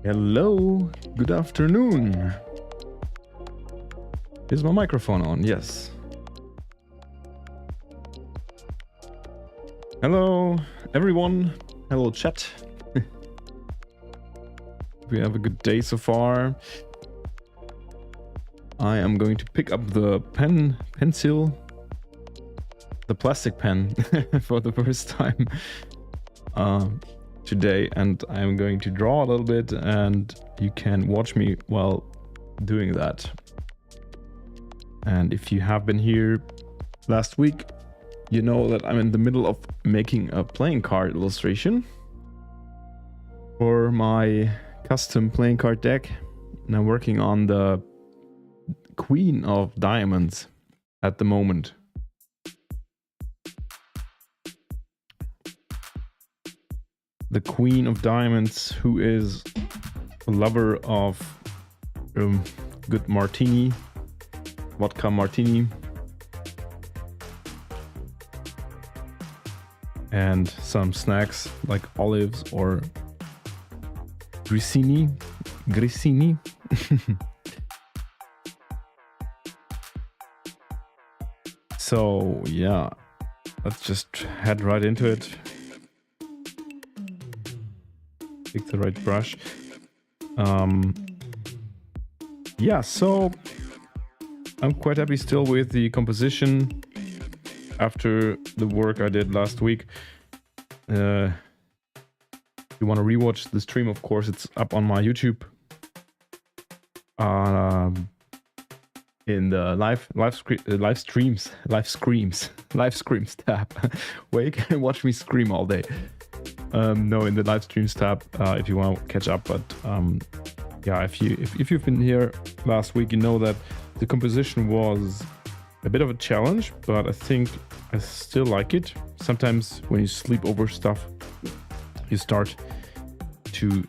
Hello, good afternoon. Is my microphone on? Yes. Hello, everyone. Hello, chat. We have a good day so far. I am going to pick up the pencil, the plastic pen for the first time today, and I'm going to draw a little bit, and you can watch me while doing that. And if you have been here last week, you know that I'm in the middle of making a playing card illustration for my custom playing card deck, and I'm working on the Queen of Diamonds at the moment. The Queen of Diamonds, who is a lover of good martini, vodka martini, and some snacks like olives or grissini. So yeah, let's just head right into it. Pick the right brush. Yeah, so I'm quite happy still with the composition after the work I did last week. If you want to rewatch the stream, of course, it's up on my YouTube. In the live screams tab, where you can watch me scream all day. No, in the live streams tab, if you want to catch up. But yeah, if you've been here last week, you know that the composition was a bit of a challenge, but I think I still like it. Sometimes when you sleep over stuff, you start to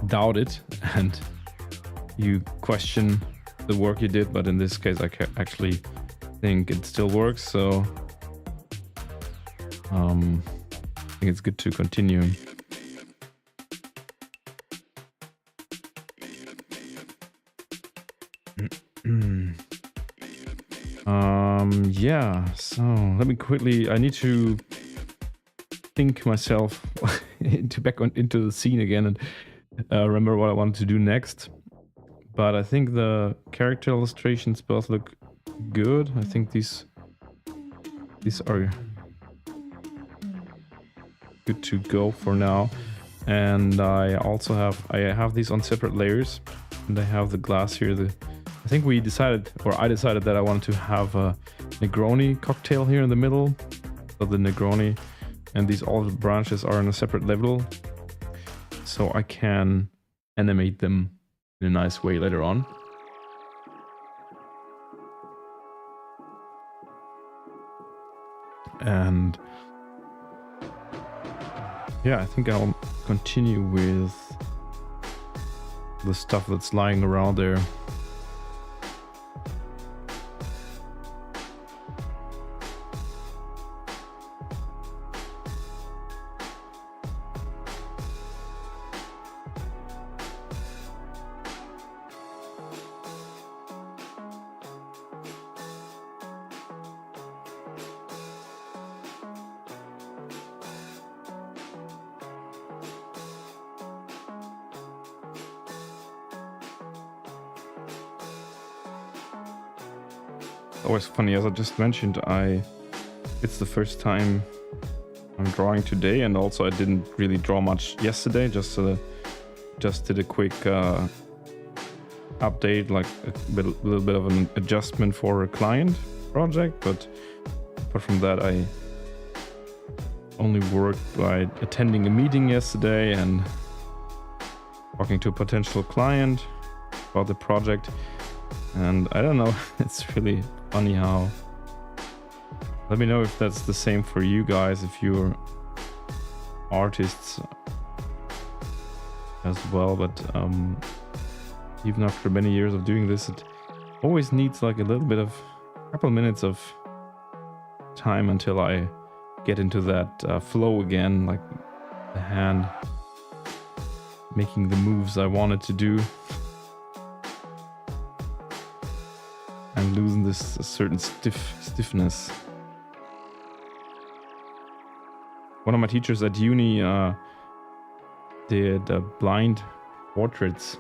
doubt it and you question the work you did. But in this case, I actually think it still works. So I think it's good to continue. Yeah, so let me quickly, I need to think myself into the scene again and remember what I wanted to do next. But I think the character illustrations both look good. I think these are good to go for now. And I also have these on separate layers, and I have the glass here. I think I decided that I wanted to have a Negroni cocktail here in the middle. So the Negroni and these olive branches are on a separate level, so I can animate them in a nice way later on. And yeah, I think I'll continue with the stuff that's lying around there. Always funny, as I just mentioned, it's the first time I'm drawing today, and also I didn't really draw much yesterday, just did a quick update, like a little bit of an adjustment for a client project, but apart from that, I only worked by attending a meeting yesterday and talking to a potential client about the project. And I don't know, it's really funny how, let me know if that's the same for you guys, if you're artists as well, but even after many years of doing this, it always needs like a little bit of a couple minutes of time until I get into that flow again, like the hand making the moves I wanted to do and losing this certain stiffness. One of my teachers at uni did blind portraits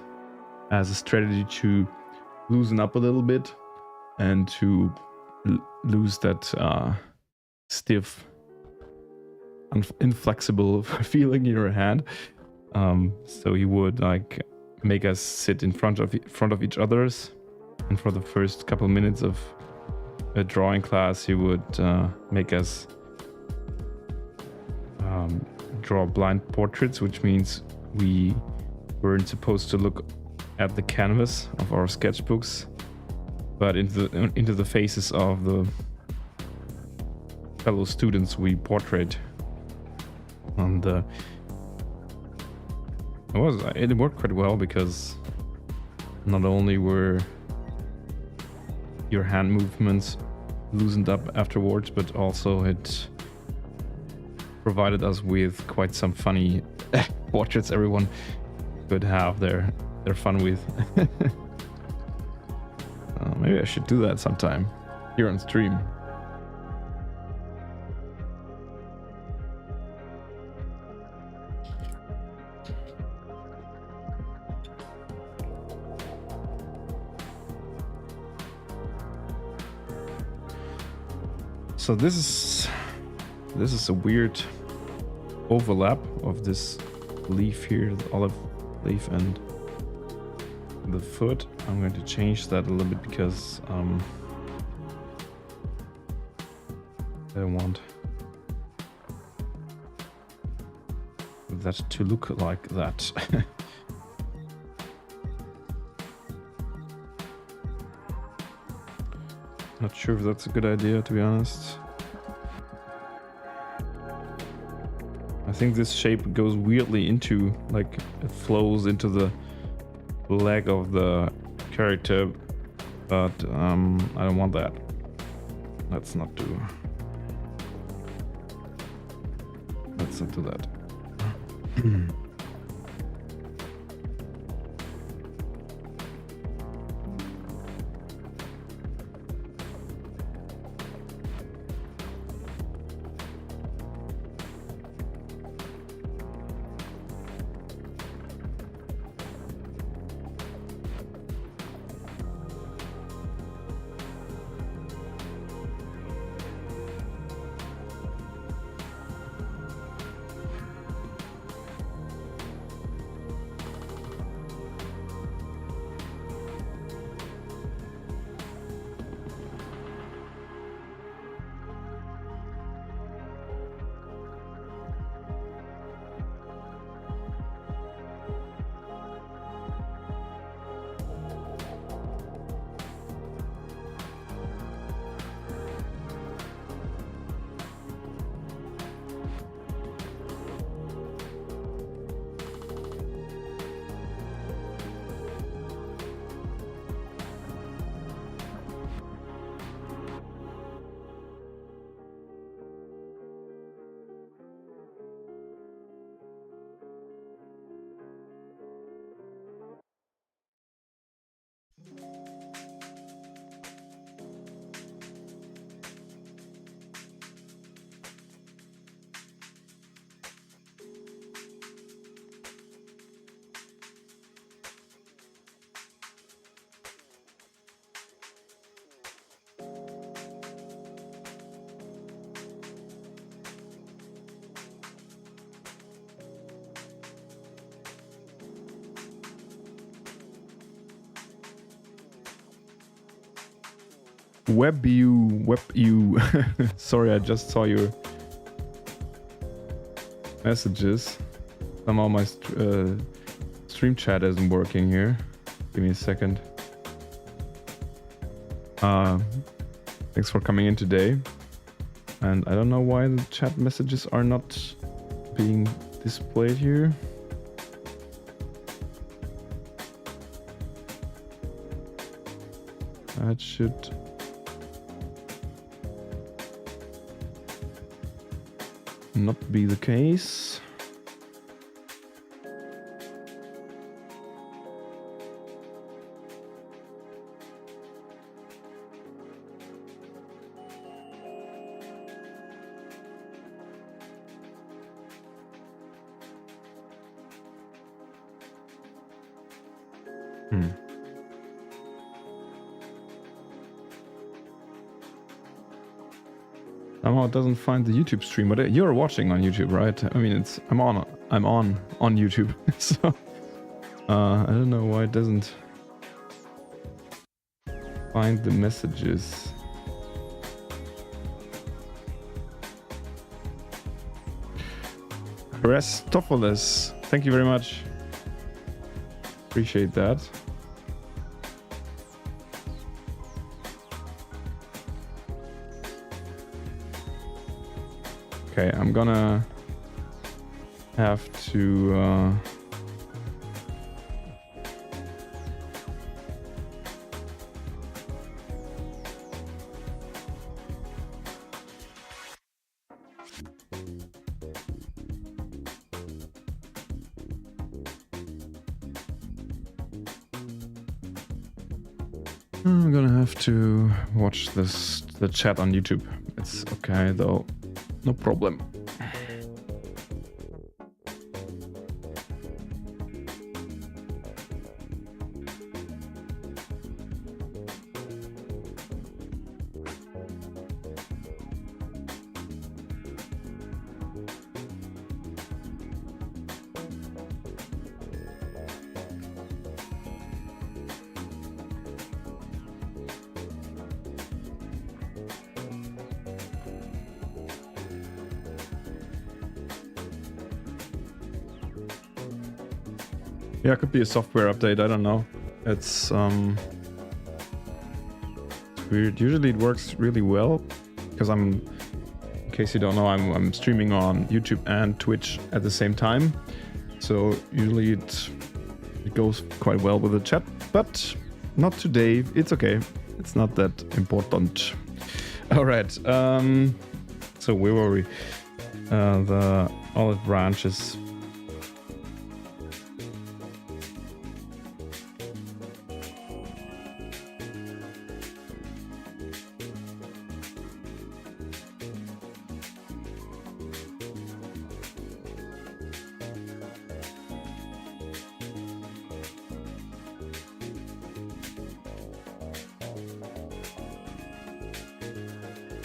as a strategy to loosen up a little bit and to lose that stiff, inflexible feeling in your hand. So he would like make us sit in front of each other's, and for the first couple minutes of a drawing class, he would make us draw blind portraits, which means we weren't supposed to look at the canvas of our sketchbooks, but into the faces of the fellow students we portrayed. And it worked quite well, because not only were your hand movements loosened up afterwards, but also it provided us with quite some funny portraits everyone could have their fun with. Maybe I should do that sometime here on stream. So this is a weird overlap of this leaf here, the olive leaf, and the foot. I'm going to change that a little bit because I don't want that to look like that. Not sure if that's a good idea, to be honest. I think this shape goes weirdly into, like, it flows into the leg of the character, but I don't want that. Let's not do that. WebU. Sorry, I just saw your messages. Somehow my stream chat isn't working here. Give me a second. Thanks for coming in today. And I don't know why the chat messages are not being displayed here. That should not be the case. Somehow it doesn't find the YouTube stream, but you're watching on YouTube, right? I mean, I'm on YouTube, so I don't know why it doesn't find the messages. Restopoulos, thank you very much. Appreciate that. Okay, I'm gonna have to watch the chat on YouTube. It's okay though. No problem. Yeah, it could be a software update, I don't know. It's weird. Usually it works really well because in case you don't know, I'm streaming on YouTube and Twitch at the same time. So usually it goes quite well with the chat, but not today. It's okay. It's not that important. All right. So where were we? The olive branches.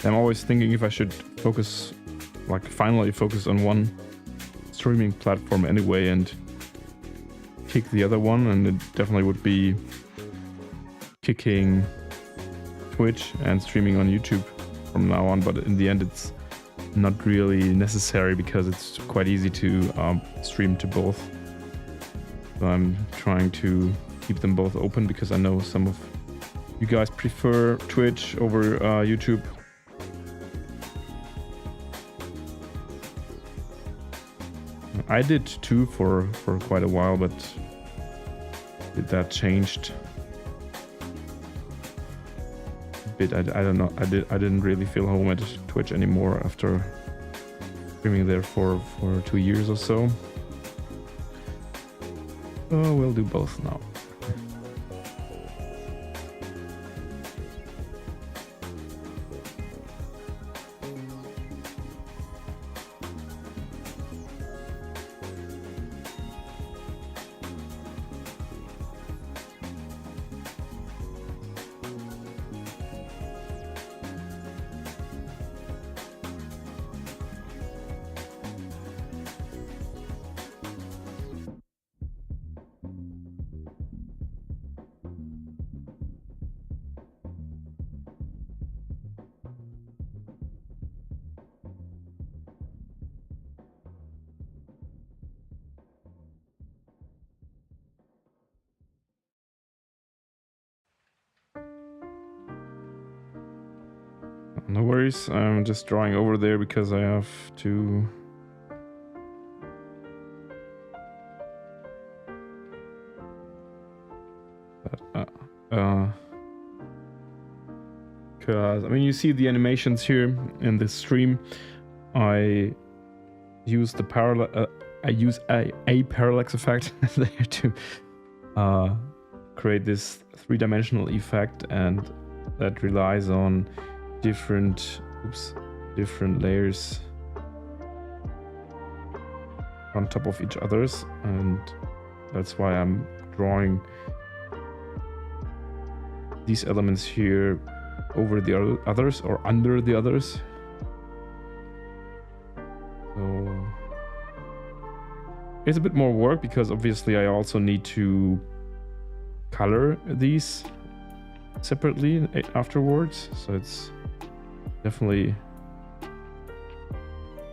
I'm always thinking if I should focus, like finally focus on one streaming platform anyway and kick the other one, and it definitely would be kicking Twitch and streaming on YouTube from now on, but in the end it's not really necessary because it's quite easy to stream to both. So I'm trying to keep them both open because I know some of you guys prefer Twitch over YouTube. I did too for quite a while, but that changed a bit. I don't know. I didn't really feel home at Twitch anymore after streaming there for 2 years or so. So we'll do both now. No worries, I'm just drawing over there because I have to... Because, I mean, you see the animations here in this stream. I use the a parallax effect there to create this three-dimensional effect, and that relies on different layers on top of each others, and that's why I'm drawing these elements here over the others or under the others. So it's a bit more work because obviously I also need to color these separately afterwards, so it's definitely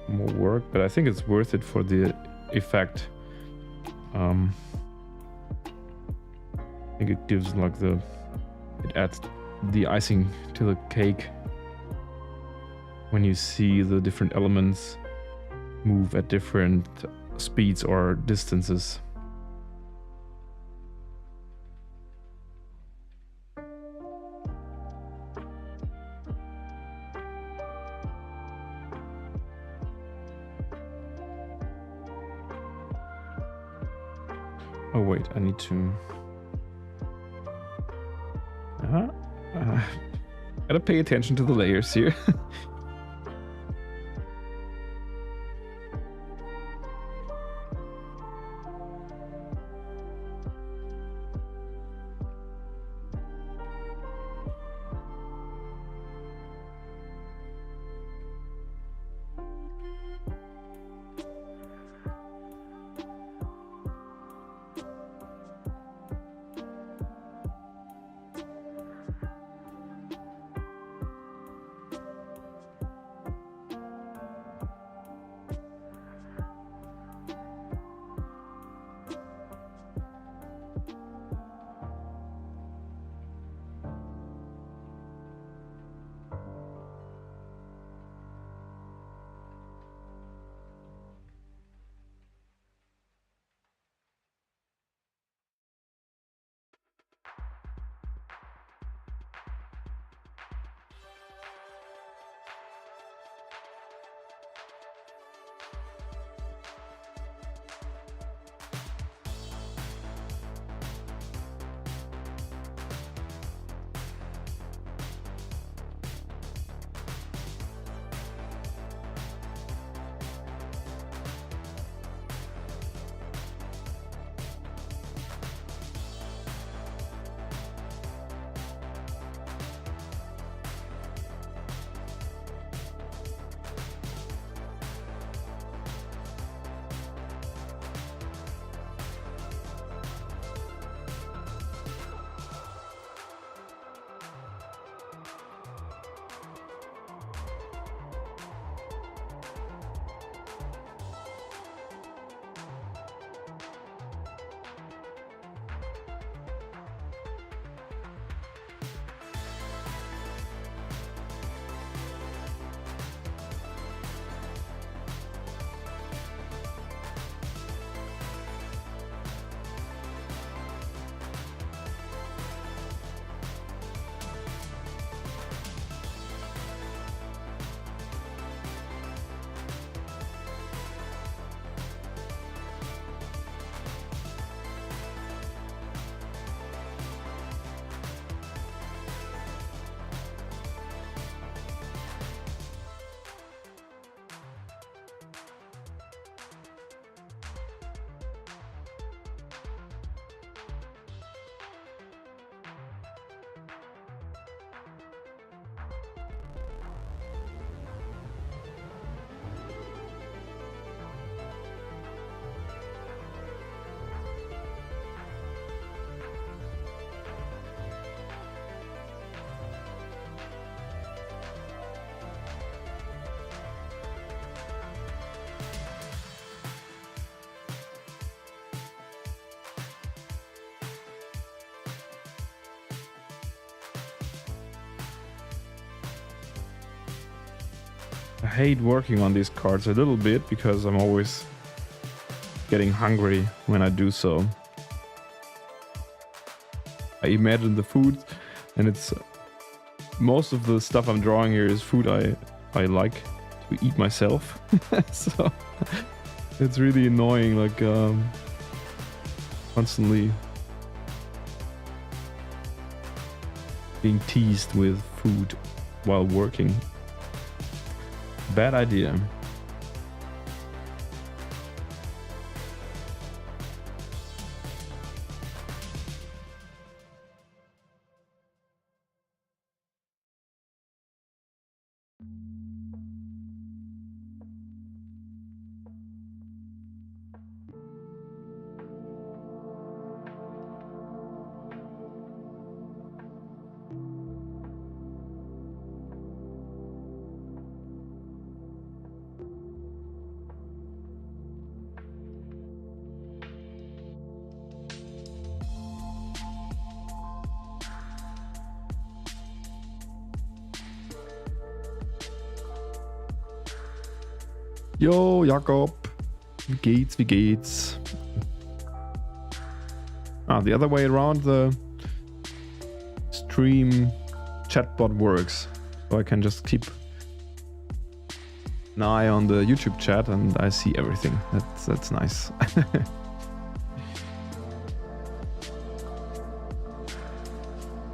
more work, but I think it's worth it for the effect. I think it gives like it adds the icing to the cake when you see the different elements move at different speeds or distances. Oh wait, I need to... gotta pay attention to the layers here. I hate working on these cards a little bit because I'm always getting hungry when I do so. I imagine the food, and it's most of the stuff I'm drawing here is food I like to eat myself. So it's really annoying, like constantly being teased with food while working. Bad idea. Yo, Jakob. Wie geht's, wie geht's? The other way around, the stream chatbot works. So I can just keep an eye on the YouTube chat and I see everything. That's nice.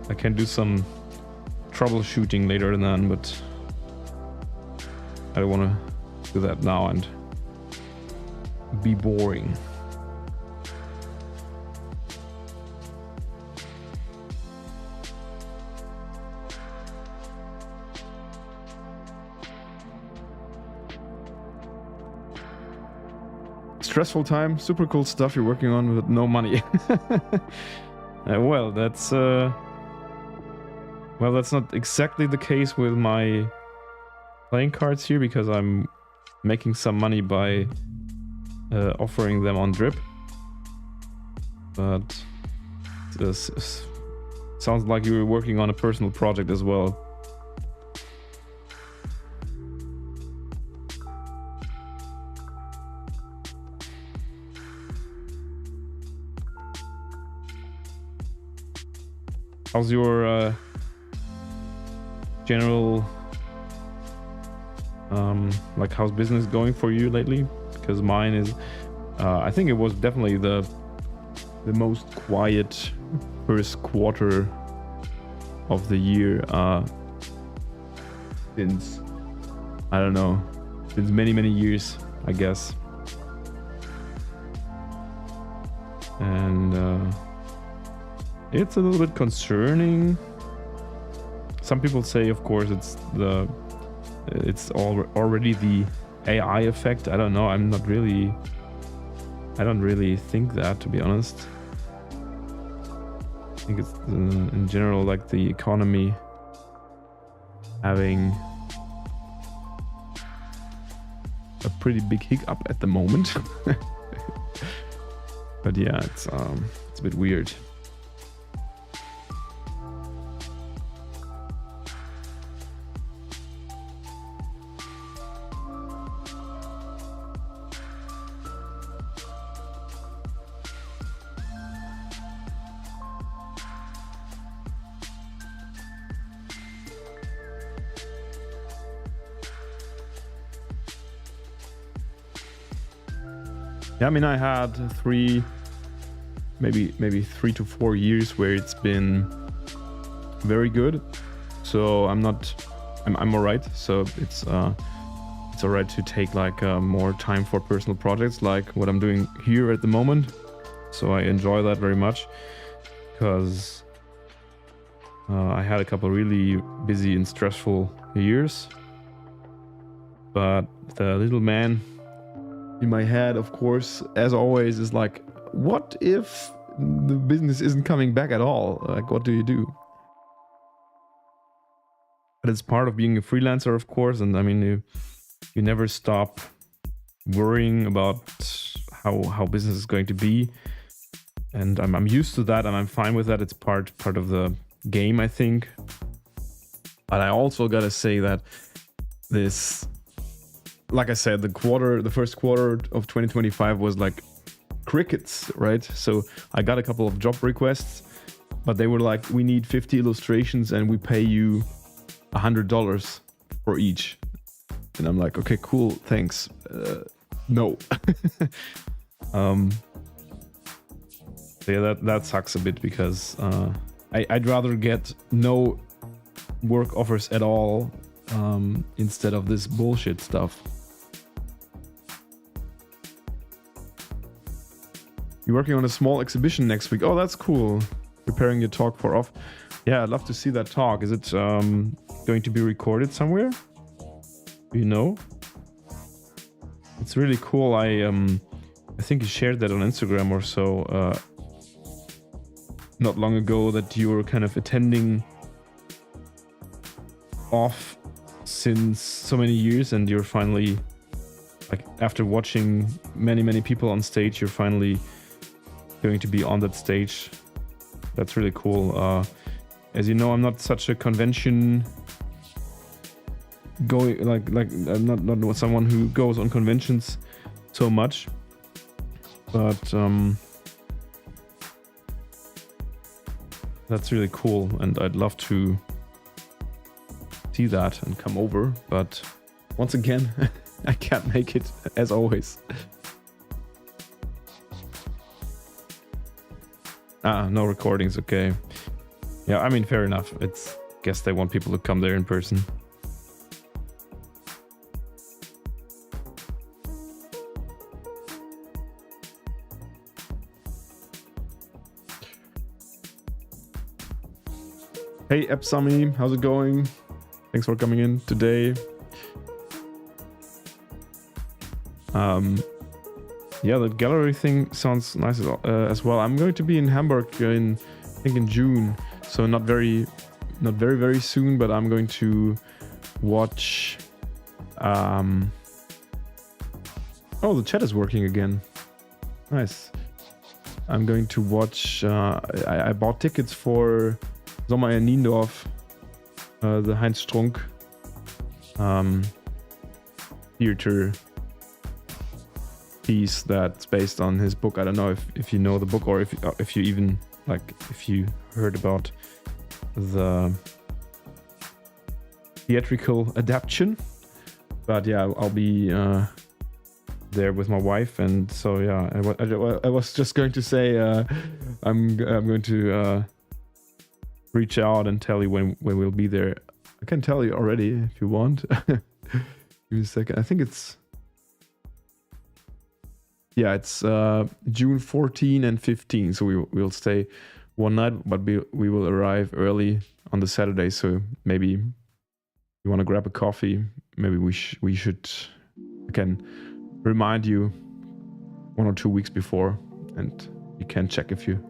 I can do some troubleshooting later on, but I don't want to do that now and be boring. Stressful time, super cool stuff you're working on with no money. Well, that's not exactly the case with my playing cards here, because I'm making some money by offering them on drip. But this sounds like you were working on a personal project as well. How's your general like how's business going for you lately? Because mine is I think it was definitely the most quiet first quarter of the year since, I don't know, since many years, I guess. And it's a little bit concerning. Some people say, of course, it's already the AI effect. I don't know. I don't really think that, to be honest. I think it's in general like the economy having a pretty big hiccup at the moment. But yeah, it's a bit weird. Yeah, I mean, I had maybe 3 to 4 years where it's been very good. So I'm all right. So it's all right to take like more time for personal projects, like what I'm doing here at the moment. So I enjoy that very much, because I had a couple really busy and stressful years. But the little man in my head, of course, as always, is like, what if the business isn't coming back at all? Like, what do you do? But it's part of being a freelancer, of course, and I mean, you never stop worrying about how business is going to be, and I'm used to that, and I'm fine with that. It's part of the game, I think. But I also gotta say that this like I said, the first quarter of 2025 was like crickets, right? So I got a couple of job requests, but they were like, we need 50 illustrations and we pay you $100 for each. And I'm like, okay, cool, thanks. No. Yeah, that sucks a bit because I'd rather get no work offers at all instead of this bullshit stuff. You're working on a small exhibition next week. Oh, that's cool. Preparing your talk for off. Yeah, I'd love to see that talk. Is it going to be recorded somewhere? Do you know? It's really cool. I think you shared that on Instagram or so not long ago, that you were kind of attending off since so many years, and you're finally, like, after watching many people on stage, you're finally going to be on that stage. That's really cool. As you know, I'm not such a convention going, like I'm not someone who goes on conventions so much, but that's really cool, and I'd love to see that and come over, but once again, I can't make it, as always. No recordings, okay. Yeah, I mean, fair enough. Guess they want people to come there in person. Hey Epsami, how's it going? Thanks for coming in today. Yeah, the gallery thing sounds nice as well. I'm going to be in Hamburg I think in June, so not very soon, but I'm going to watch. Oh, the chat is working again. Nice. I'm going to watch. I bought tickets for Sommer in Niendorf, the Heinz Strunk theater piece that's based on his book. I don't know if you know the book, or if you even, like, if you heard about the theatrical adaptation. But yeah, I'll be there with my wife, and so yeah, I was just going to say I'm going to reach out and tell you when we'll be there. I can tell you already if you want. Give me a second. I think it's June 14 and 15. So we'll stay one night, but we will arrive early on the Saturday. So maybe you want to grab a coffee. Maybe we should. I can remind you 1 or 2 weeks before, and you can check if you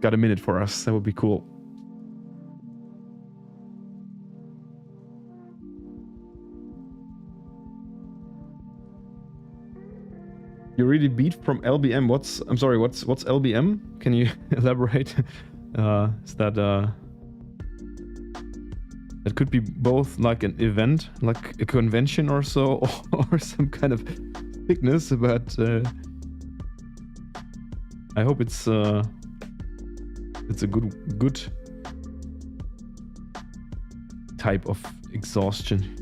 got a minute for us. That would be cool. You really beat from LBM. What's LBM? Can you elaborate? Is that it could be both like an event, like a convention or so, or some kind of thickness, but I hope it's a good type of exhaustion.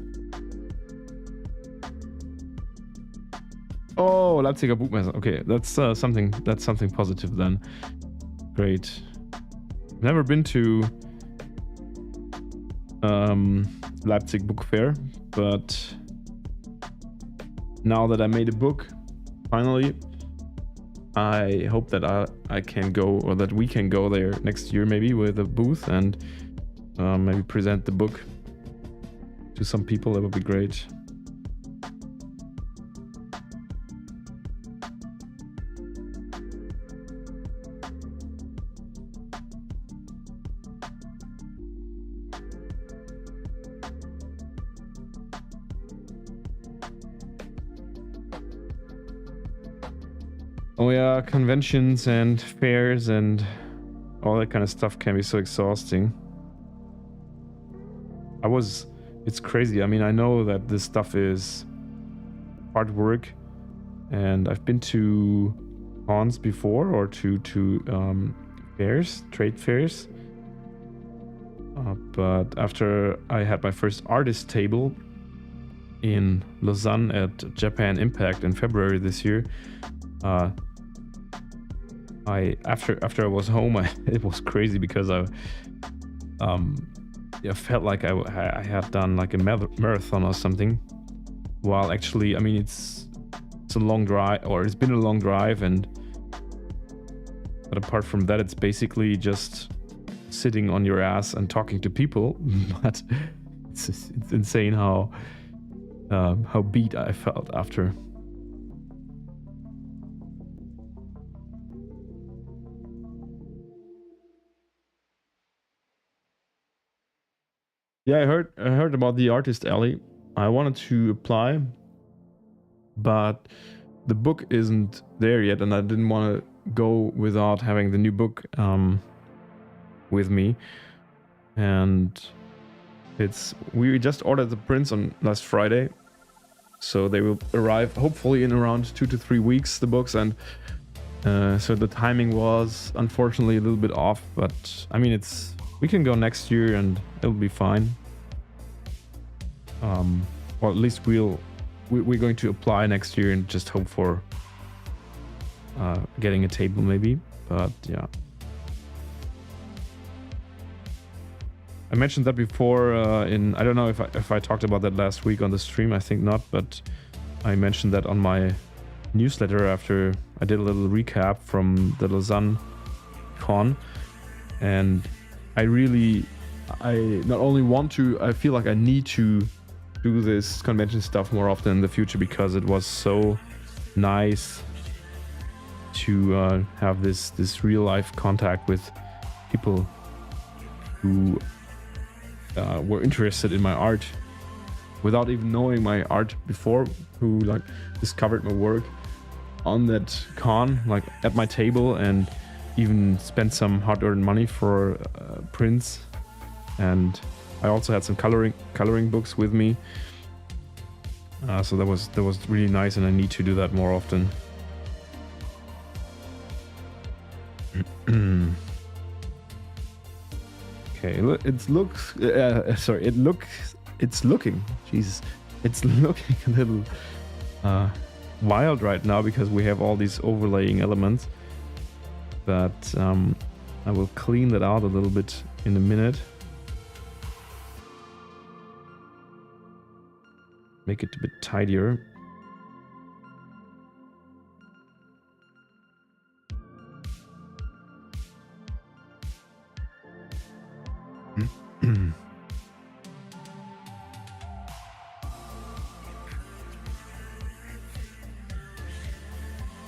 Oh, Leipziger Buchmesse. Okay, that's something positive then. Great. Never been to Leipzig Book Fair, but now that I made a book, finally, I hope that I can go, or that we can go there next year, maybe with a booth, and maybe present the book to some people. That would be great. Oh yeah, conventions and fairs and all that kind of stuff can be so exhausting. It's crazy. I mean, I know that this stuff is artwork, and I've been to cons before, or to fairs, trade fairs. But after I had my first artist table in Lausanne at Japan Impact in February this year, after I was home, it was crazy because I felt like I had done like a marathon or something. While actually, I mean, it's a long drive, or it's been a long drive, but apart from that, it's basically just sitting on your ass and talking to people. But it's insane how beat I felt after. Yeah, I heard about the Artist Alley. I wanted to apply, but the book isn't there yet, and I didn't want to go without having the new book with me. And we just ordered the prints on last Friday, so they will arrive hopefully in around 2 to 3 weeks, the books, and so the timing was unfortunately a little bit off, but I mean, we can go next year and it'll be fine. Or at least we're going to apply next year and just hope for getting a table maybe. But yeah, I mentioned that before I don't know if I talked about that last week on the stream. I think not, but I mentioned that on my newsletter after I did a little recap from the Lausanne con. And I not only want to, I feel like I need to do this convention stuff more often in the future, because it was so nice to have this real life contact with people who were interested in my art without even knowing my art before, who like discovered my work on that con, like at my table, and even spent some hard-earned money for prints. And I also had some coloring books with me, so that was really nice, and I need to do that more often. Okay, it's looking a little wild right now because we have all these overlaying elements, but I will clean that out a little bit in a minute. Make it a bit tidier.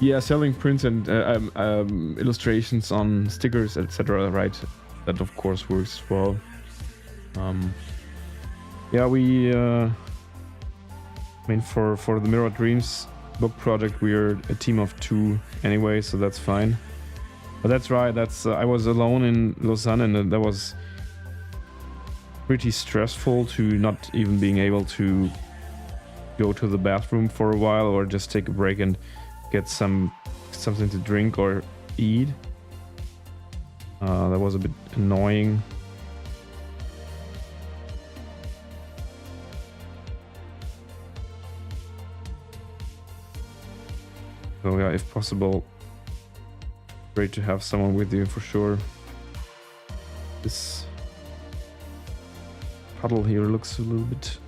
Yeah, selling prints and illustrations on stickers, etc. Right, that of course works well. Yeah, I mean, for the Mirror Dreams book project, we're a team of 2 anyway, so that's fine. But that's right, I was alone in Lausanne, and that was pretty stressful to not even being able to go to the bathroom for a while, or just take a break and get something to drink or eat. That was a bit annoying. So yeah, if possible, great to have someone with you for sure. This puddle here looks a little bit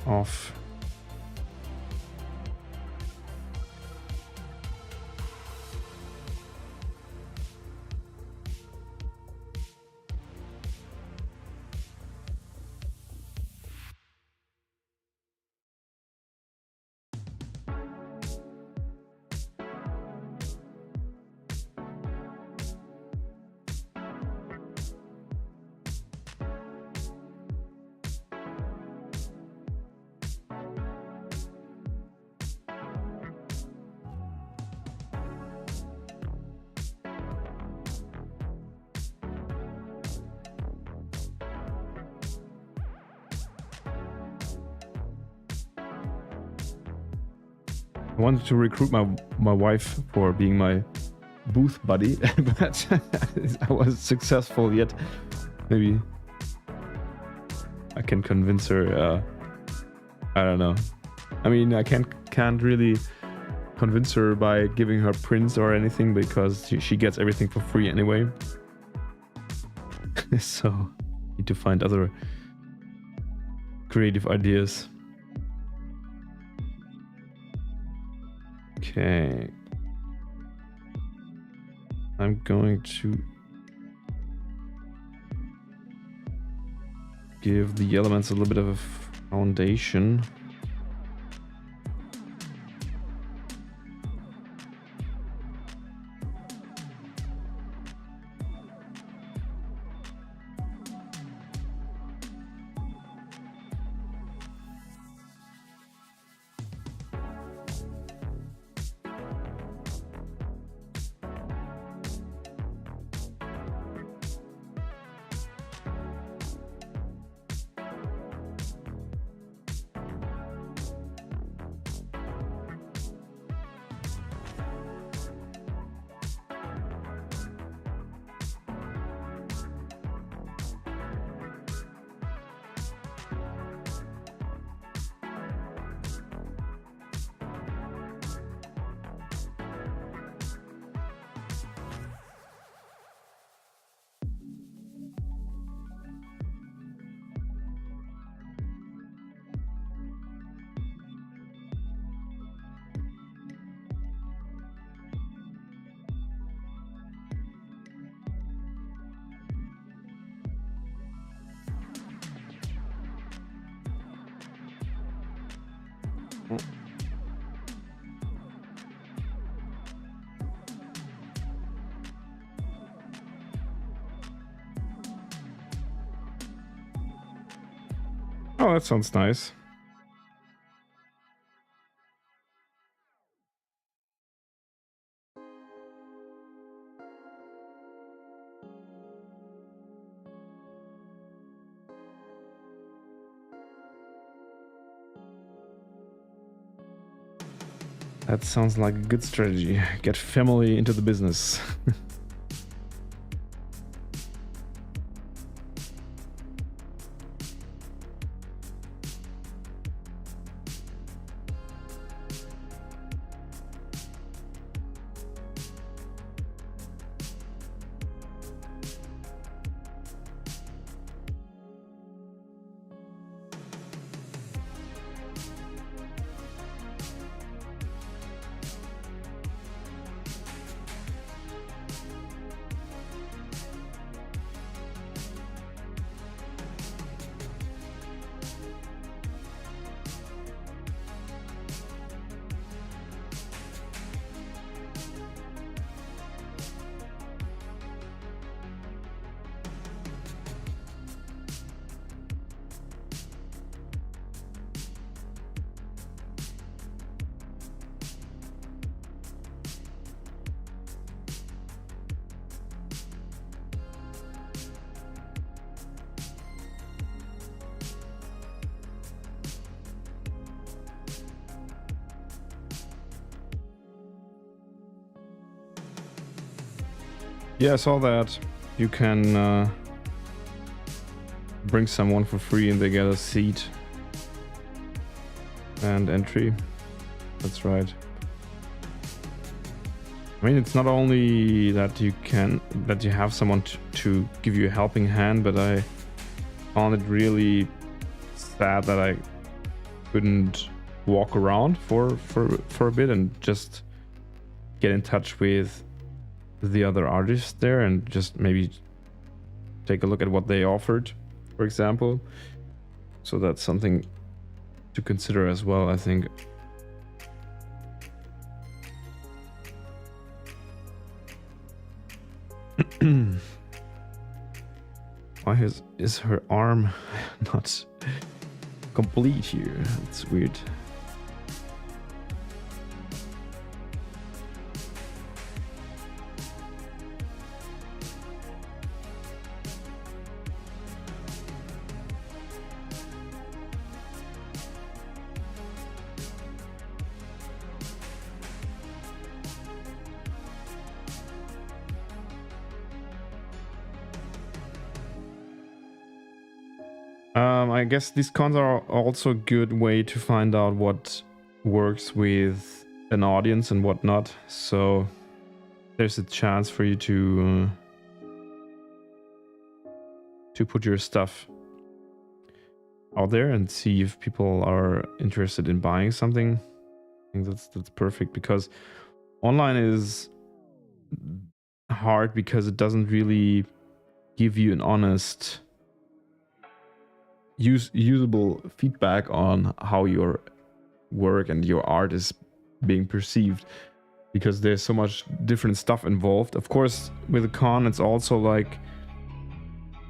off. I wanted to recruit my wife for being my booth buddy, but I wasn't successful yet. Maybe I can convince her. I don't know. I mean, I can't really convince her by giving her prints or anything, because she gets everything for free anyway. So need to find other creative ideas. Okay, I'm going to give the elements a little bit of a foundation. Oh, that sounds nice. That sounds like a good strategy. Get family into the business. Yeah, I saw that. You can bring someone for free and they get a seat and entry. That's right. I mean, it's not only that you have someone to give you a helping hand, but I found it really sad that I couldn't walk around for a bit and just get in touch with the other artists there and just maybe take a look at what they offered, for example. So that's something to consider as well, I think. Why is her arm not complete here? It's weird. I guess these cons are also a good way to find out what works with an audience and what not. So there's a chance for you to put your stuff out there and see if people are interested in buying something. I think that's perfect, because online is hard because it doesn't really give you an honest usable feedback on how your work and your art is being perceived, because there's so much different stuff involved. Of course, with a con, it's also like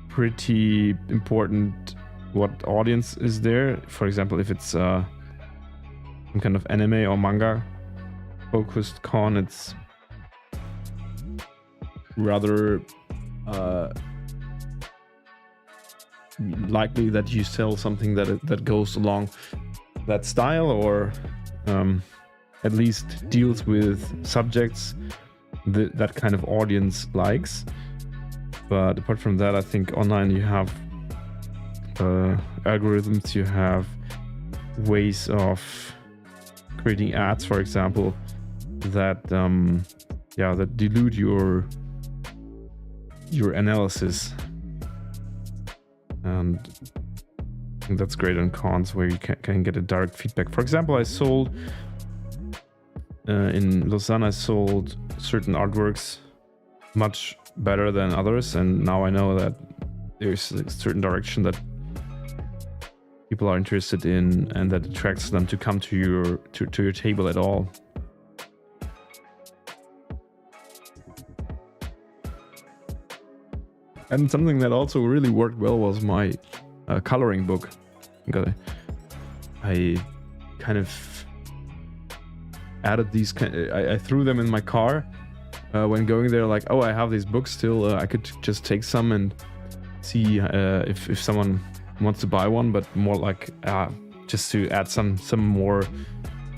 pretty important what audience is there. For example, if it's some kind of anime or manga focused con, it's rather likely that you sell something that goes along that style, or at least deals with subjects that kind of audience likes. But apart from that, I think online you have algorithms, you have ways of creating ads, for example, that that dilute your analysis, and I think that's great on cons where you can get a direct feedback. For example, I sold in Lausanne, I sold certain artworks much better than others, and now I know that there's a certain direction that people are interested in and that attracts them to come to your table at all. And something that also really worked well was my coloring book. I kind of added these. I threw them in my car when going there. Like, oh, I have these books still. I could just take some and see if someone wants to buy one. But more like just to add some more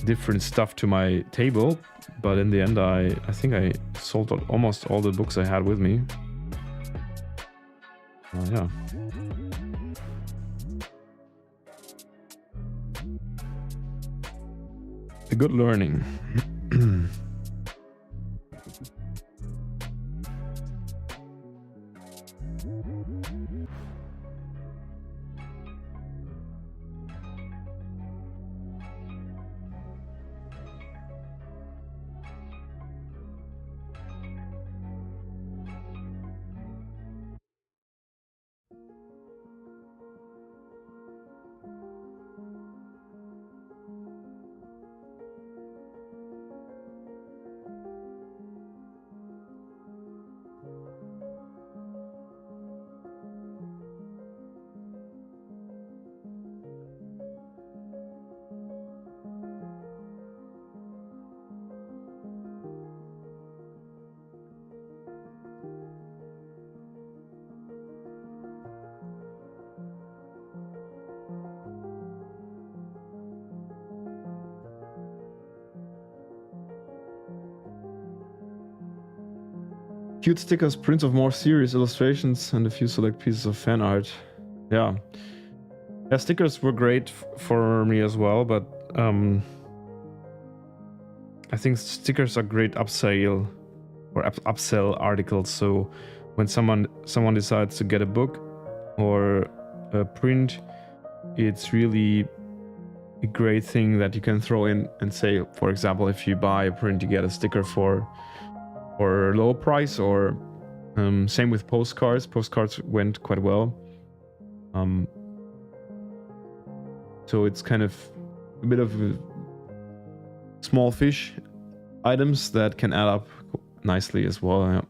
different stuff to my table. But in the end, I think I sold almost all the books I had with me. Yeah. A good learning. Cute stickers, prints of more serious illustrations, and a few select pieces of fan art. Yeah, stickers were great for me as well, but I think stickers are great upsell articles. So when someone decides to get a book or a print, it's really a great thing that you can throw in and say, for example, if you buy a print, you get a sticker for a low price, or same with postcards. Postcards went quite well. So it's kind of a bit of a small fish items that can add up nicely as well. Yeah.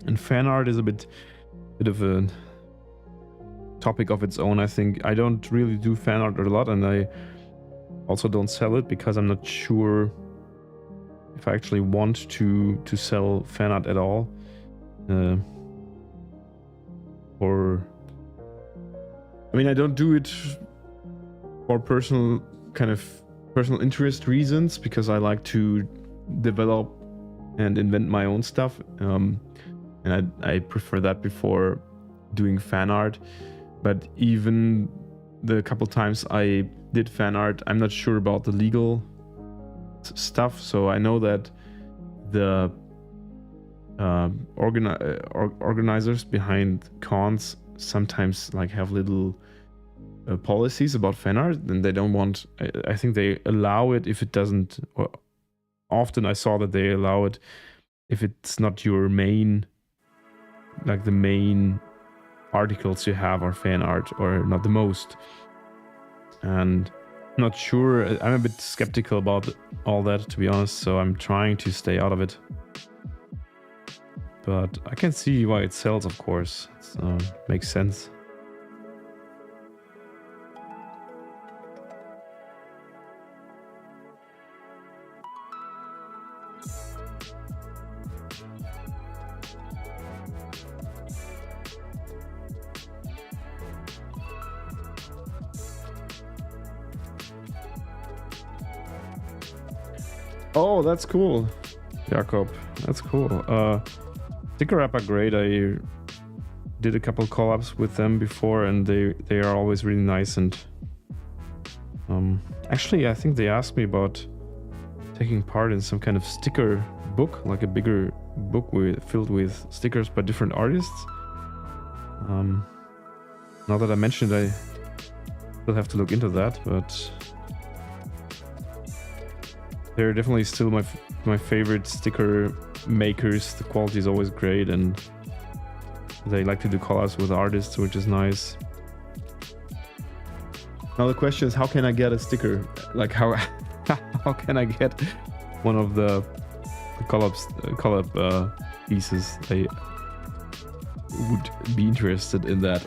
And fan art is a bit of a topic of its own. I think I don't really do fan art a lot, and I also don't sell it because I'm not sure if I actually want to sell fan art at all. Or I mean, I don't do it for personal interest reasons, because I like to develop and invent my own stuff, and I prefer that before doing fan art. But even the couple times I did fan art, I'm not sure about the legal stuff. So I know that the organizers behind cons sometimes like have little policies about fan art, and they don't want. I think they allow it if it doesn't. Or often I saw that they allow it if it's not your main, like the main articles you have are fan art, or not the most. And I'm not sure. I'm a bit skeptical about all that, to be honest. So I'm trying to stay out of it. But I can see why it sells, of course. It makes sense. Oh, that's cool, Jakob. That's cool. Sticker Wrap are great. I did a couple collabs with them before, and they are always really nice. And actually, I think they asked me about taking part in some kind of sticker book, like a bigger book filled with stickers by different artists. Now that I mentioned it, I still have to look into that, but they're definitely still my favorite sticker makers. The quality is always great, and they like to do collabs with artists, which is nice. Now the question is, how can I get a sticker? Like how can I get one of the collab pieces? I would be interested in that.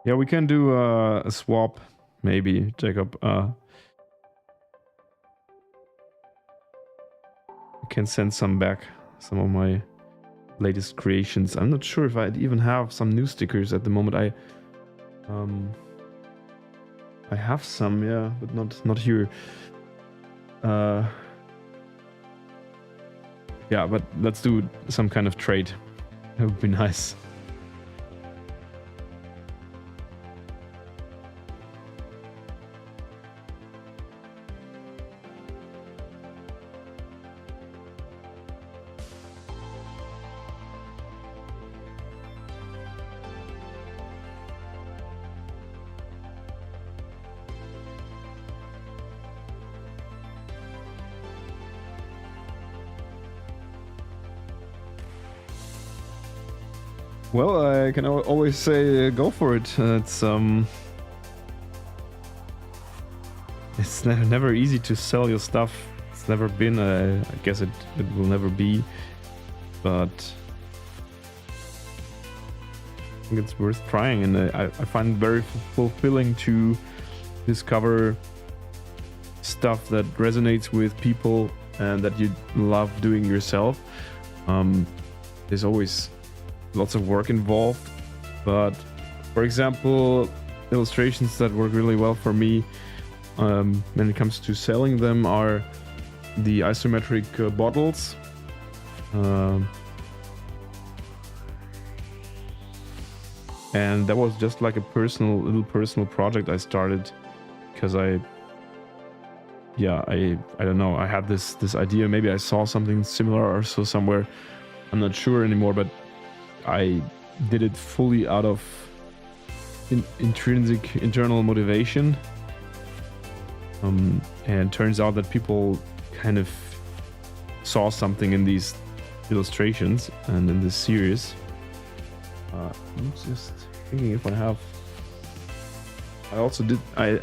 Yeah, we can do a swap, maybe, Jacob. I can send some back, some of my latest creations. I'm not sure if I even have some new stickers at the moment. I have some, yeah, but not here. Yeah, but let's do some kind of trade. That would be nice. Well, I can always say go for it. It's never easy to sell your stuff. It's never been. I guess it will never be. But I think it's worth trying, and I find it very fulfilling to discover stuff that resonates with people and that you love doing yourself. There's always lots of work involved, but for example, illustrations that work really well for me when it comes to selling them are the isometric bottles. And that was just like a little personal project I started because I don't know, I had this idea. Maybe I saw something similar or so somewhere, I'm not sure anymore, but I did it fully out of intrinsic internal motivation, and turns out that people kind of saw something in these illustrations and in this series. I'm just thinking if I have. I also did.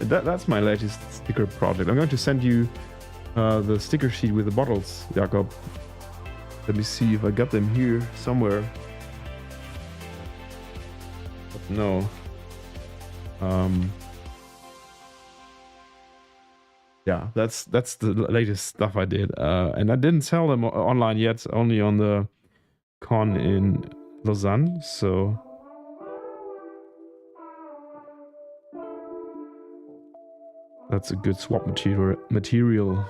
That's my latest sticker project. I'm going to send you The sticker sheet with the bottles, Jakob. Let me see if I got them here somewhere. But no. Yeah, that's the latest stuff I did. And I didn't sell them online yet, only on the con in Lausanne, so that's a good swap material.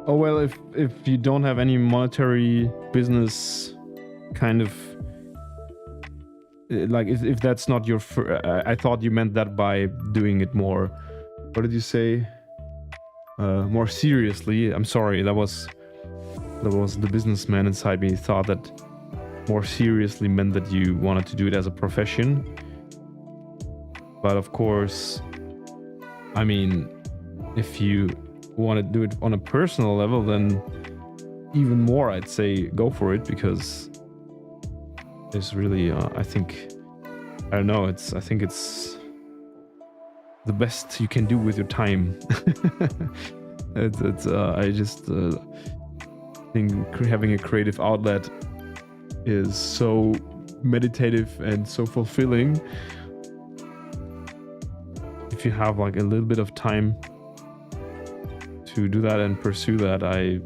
Oh well, if you don't have any monetary business kind of like if that's not your I thought you meant that by doing it more, what did you say, more seriously. I'm sorry, that was the businessman inside me thought that more seriously meant that you wanted to do it as a profession. But of course, I mean, if you want to do it on a personal level, then even more I'd say go for it, because it's really I don't know, I think it's the best you can do with your time. I just think having a creative outlet is so meditative and so fulfilling. If you have like a little bit of time to do that and pursue that, I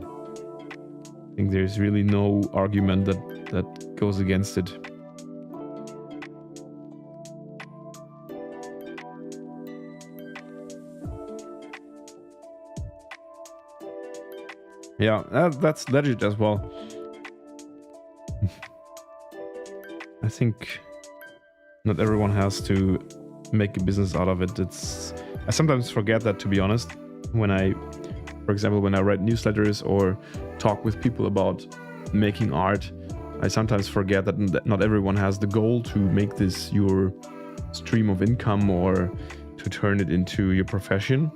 think there's really no argument that goes against it. Yeah, that's legit as well. I think not everyone has to make a business out of it. I sometimes forget that, to be honest, for example, when I write newsletters or talk with people about making art, I sometimes forget that not everyone has the goal to make this your stream of income or to turn it into your profession,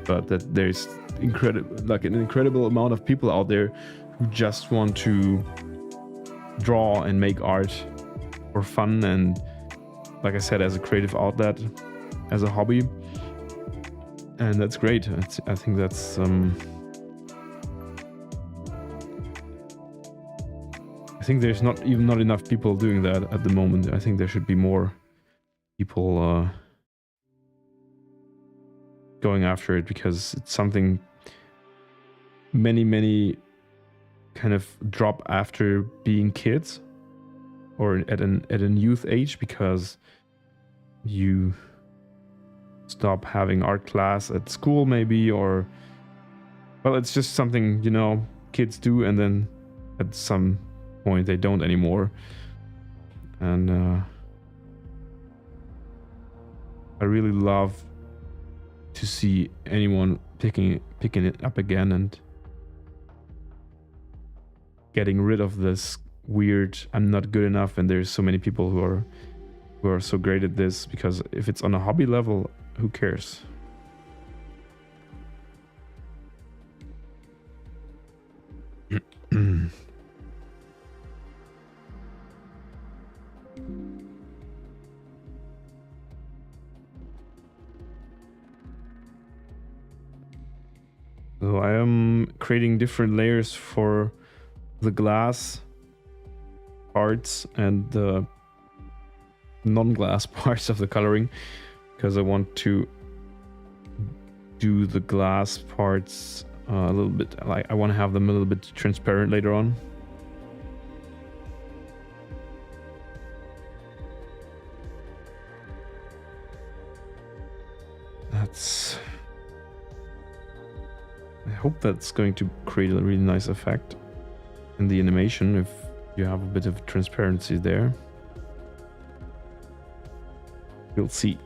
but that there's an incredible amount of people out there who just want to draw and make art for fun and, like I said, as a creative outlet, as a hobby. And that's great. I think that's I think there's not enough people doing that at the moment. I think there should be more people going after it, because it's something many kind of drop after being kids or at a youth age, because you stop having art class at school maybe, or well, it's just something, you know, kids do, and then at some point they don't anymore. And I really love to see anyone picking it up again and getting rid of this weird I'm not good enough, and there's so many people who are so great at this, because if it's on a hobby level, who cares? So I am creating different layers for the glass parts and the non-glass parts of the coloring, because I want to do the glass parts a little bit, like I want to have them a little bit transparent later on. I hope that's going to create a really nice effect in the animation if you have a bit of transparency there. We'll see.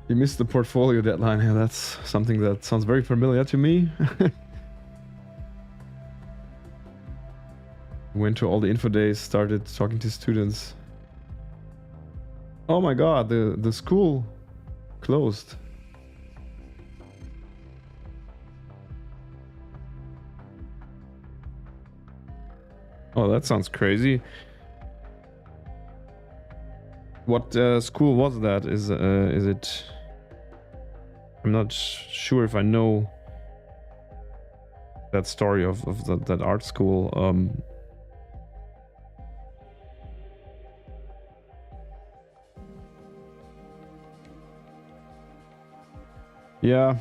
You missed the portfolio deadline. Yeah, that's something that sounds very familiar to me. Went to all the info days, started talking to students. Oh my god, the school closed. Oh, that sounds crazy. What school was that? Is it? I'm not sure if I know that story of that art school. Yeah.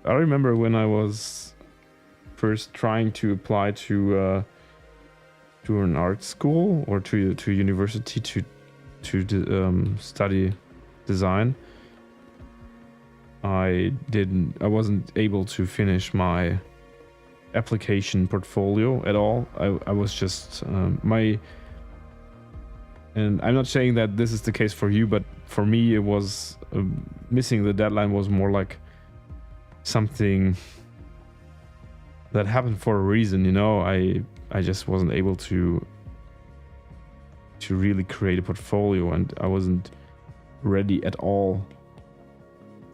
I remember when I was first trying to apply to an art school or to university to study design. I wasn't able to finish my application portfolio at all. I was just and I'm not saying that this is the case for you, but for me it was missing the deadline was more like something that happened for a reason, you know. I just wasn't able to really create a portfolio, and I wasn't ready at all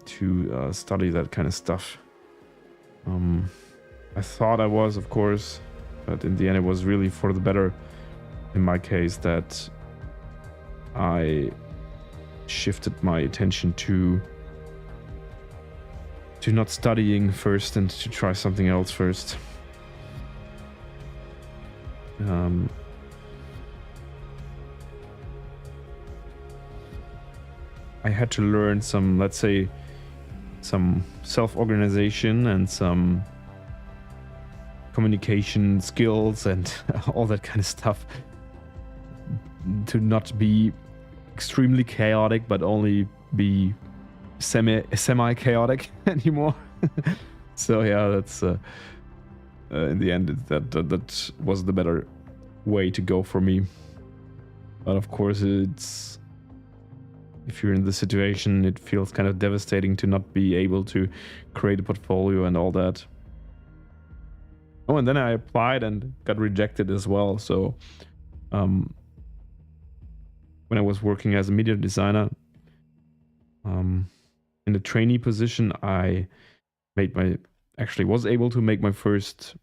to study that kind of stuff. I thought I was, of course, but in the end it was really for the better in my case that I shifted my attention to not studying first and to try something else first. I had to learn some, let's say, some self-organization and some communication skills and all that kind of stuff to not be extremely chaotic, but only be semi-chaotic anymore. So yeah, that's in the end that was the better way to go for me. But of course, it's if you're in the situation, it feels kind of devastating to not be able to create a portfolio and all that. Oh, and then I applied and got rejected as well. So when I was working as a media designer, in the trainee position, I was able to make my first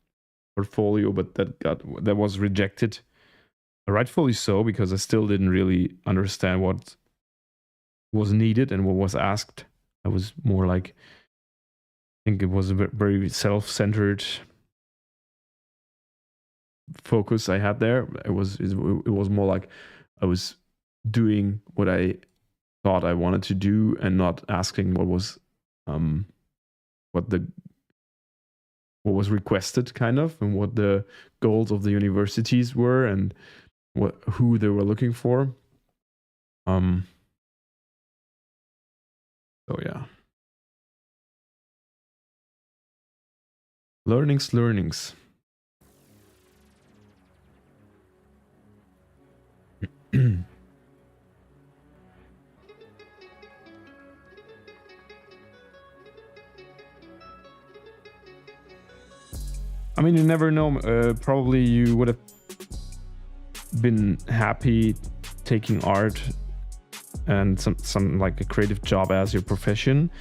portfolio, but that was rejected, rightfully so, because I still didn't really understand what was needed and what was asked. I was more like, I think it was a very self-centered focus I had there. It was more like I was doing what I thought I wanted to do and not asking what was requested, kind of, and what the goals of the universities were and who they were looking for. So yeah, learnings. I mean, you never know. Probably you would have been happy taking art and some like a creative job as your profession,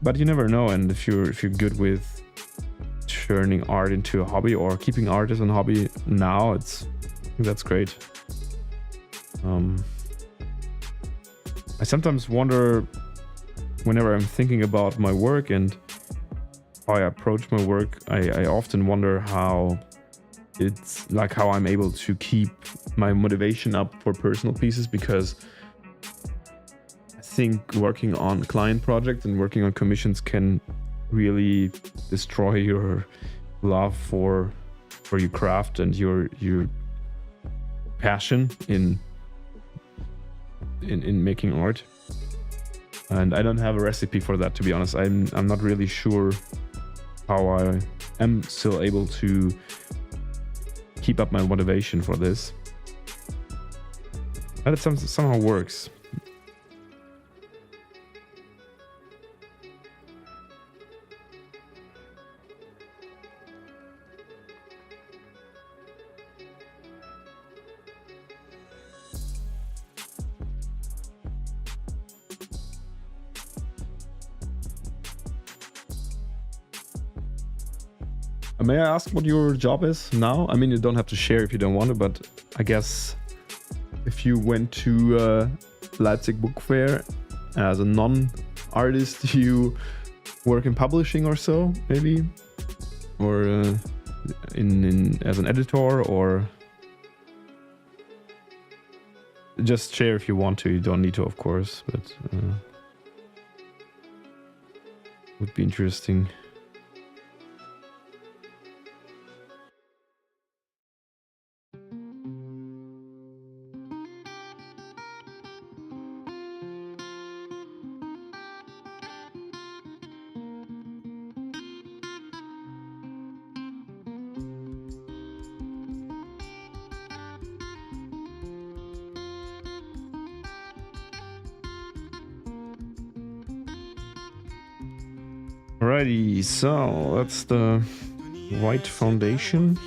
but you never know. And if you're good with turning art into a hobby or keeping art as a hobby now, that's great. I sometimes wonder, whenever I'm thinking about my work and how I approach my work, I often wonder how I'm able to keep my motivation up for personal pieces, because I think working on client projects and working on commissions can really destroy your love for your craft and your passion in making art. And I don't have a recipe for that, to be honest. I'm not really sure how I am still able to keep up my motivation for this. But it somehow works. May I ask what your job is now? I mean, you don't have to share if you don't want to, but I guess if you went to Leipzig Book Fair as a non-artist, you work in publishing or so, maybe? Or in as an editor, or just share if you want to. You don't need to, of course, but would be interesting. Alrighty, so that's the white foundation.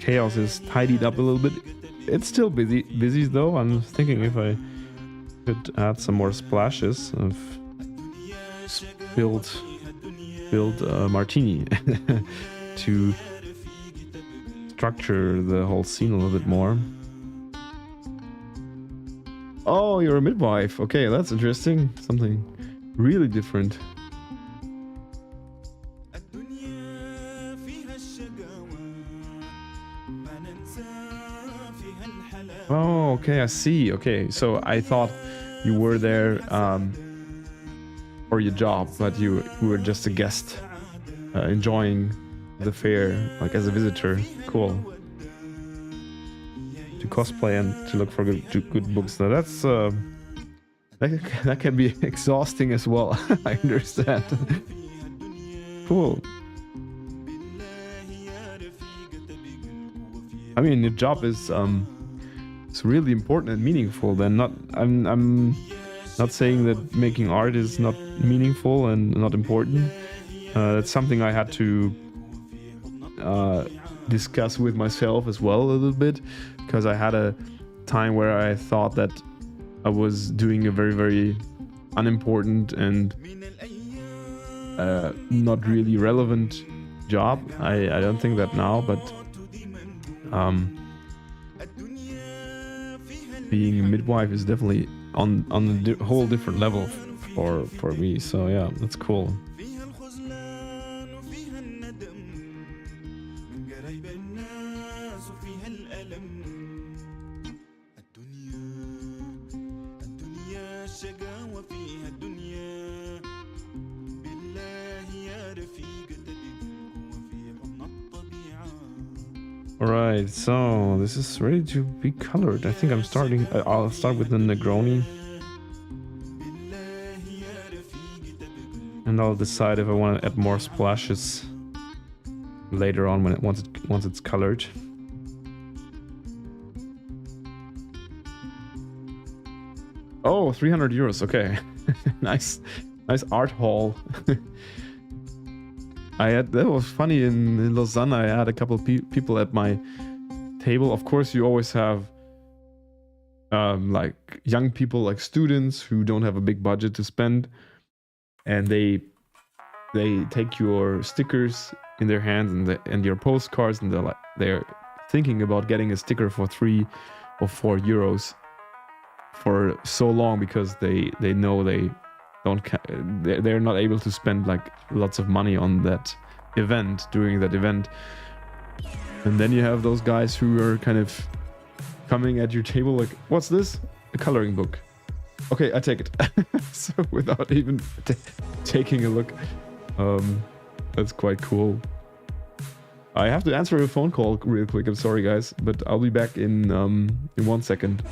Chaos is tidied up a little bit. It's still busy though. I'm thinking if I could add some more splashes of spilled martini to structure the whole scene a little bit more. Oh, you're a midwife. Okay, that's interesting. Something really different. Oh, okay, I see. Okay, so I thought you were there for your job, but you were just a guest, enjoying the fair, like as a visitor. Cool. To cosplay and to look for good books. Now that's that can be exhausting as well. I understand. Cool. I mean, your job is it's really important and meaningful. Then I'm not saying that making art is not meaningful and not important. That's something I had to discuss with myself as well a little bit, because I had a time where I thought that I was doing a very, very unimportant and not really relevant job. I don't think that now, but being a midwife is definitely on a whole different level for me. So yeah, that's cool. Alright, so this is ready to be colored. I think I'll start with the Negroni. And I'll decide if I want to add more splashes later on once it's colored. Oh, 300 euros, okay. nice art haul. That was funny in Lausanne. I had a couple of people at my table. Of course, you always have like young people, like students who don't have a big budget to spend, and they take your stickers in their hands and your postcards, and they're thinking about getting a sticker for 3 or 4 euros for so long, because they know they're not able to spend like lots of money on that event, during that event. And then you have those guys who are kind of coming at your table like, what's this? A coloring book. Okay, I take it. So without even taking a look. That's quite cool. I have to answer a phone call real quick. I'm sorry guys, but I'll be back in 1 second.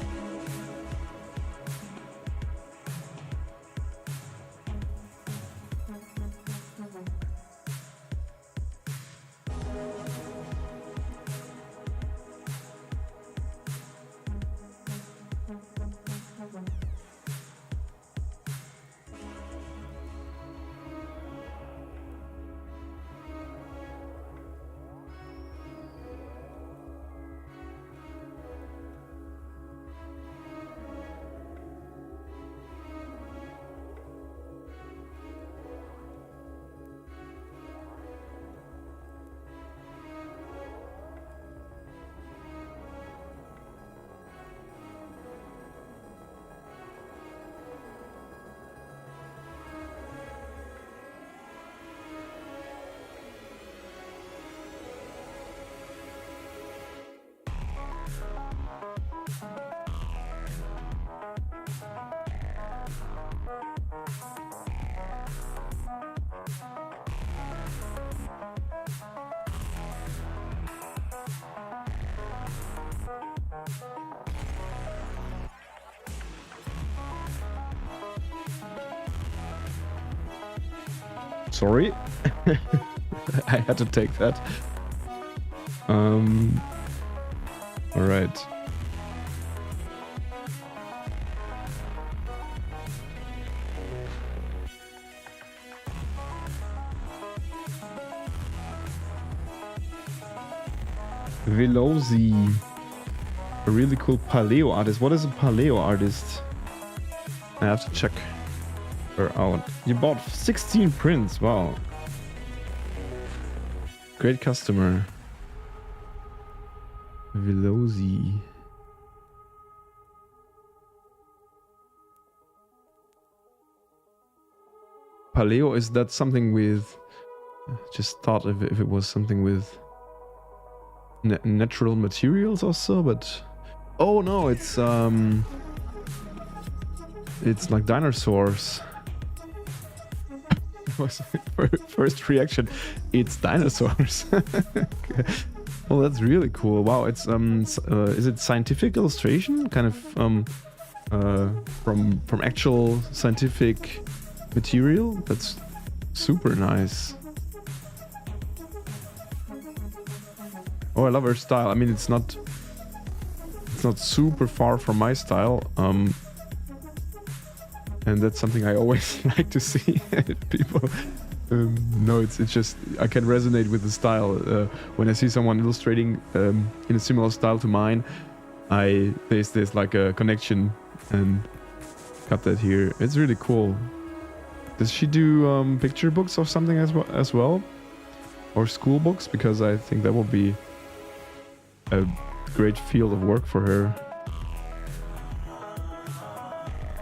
Sorry. I had to take that. All right. Velozi. A really cool paleo artist. What is a paleo artist? I have to check her out. You bought 16 prints. Wow. Great customer. Velozi. Paleo, is that something with... Just thought if it was something with natural materials or so, but... Oh no, it's like dinosaurs. First reaction, it's dinosaurs. Okay. Well, that's really cool. Wow, it's is it scientific illustration? Kind of from actual scientific material? That's super nice. Oh, I love her style. I mean, it's not super far from my style, and that's something I always like to see. People, no, it's just I can resonate with the style. When I see someone illustrating in a similar style to mine, there's like a connection, and got that here. It's really cool. Does she do picture books or something as well, or school books? Because I think that would be a great field of work for her.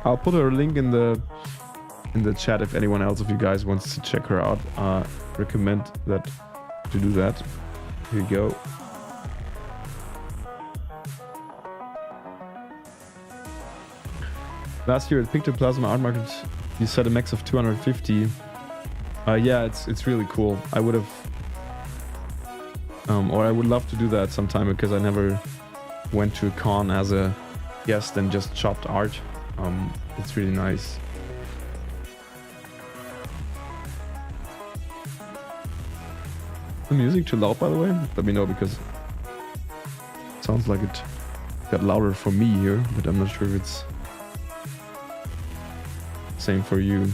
I'll put her link in the chat if anyone else of you guys wants to check her out. Recommend that to do that. Here you go. Last year at Pictoplasma Art Market, you said a max of 250. Yeah, it's really cool. I would have, or I would love to do that sometime because I never went to a con as a guest and just shopped art. It's really nice. The music too loud, by the way? Let me know, because it sounds like it got louder for me here, but I'm not sure if it's same for you.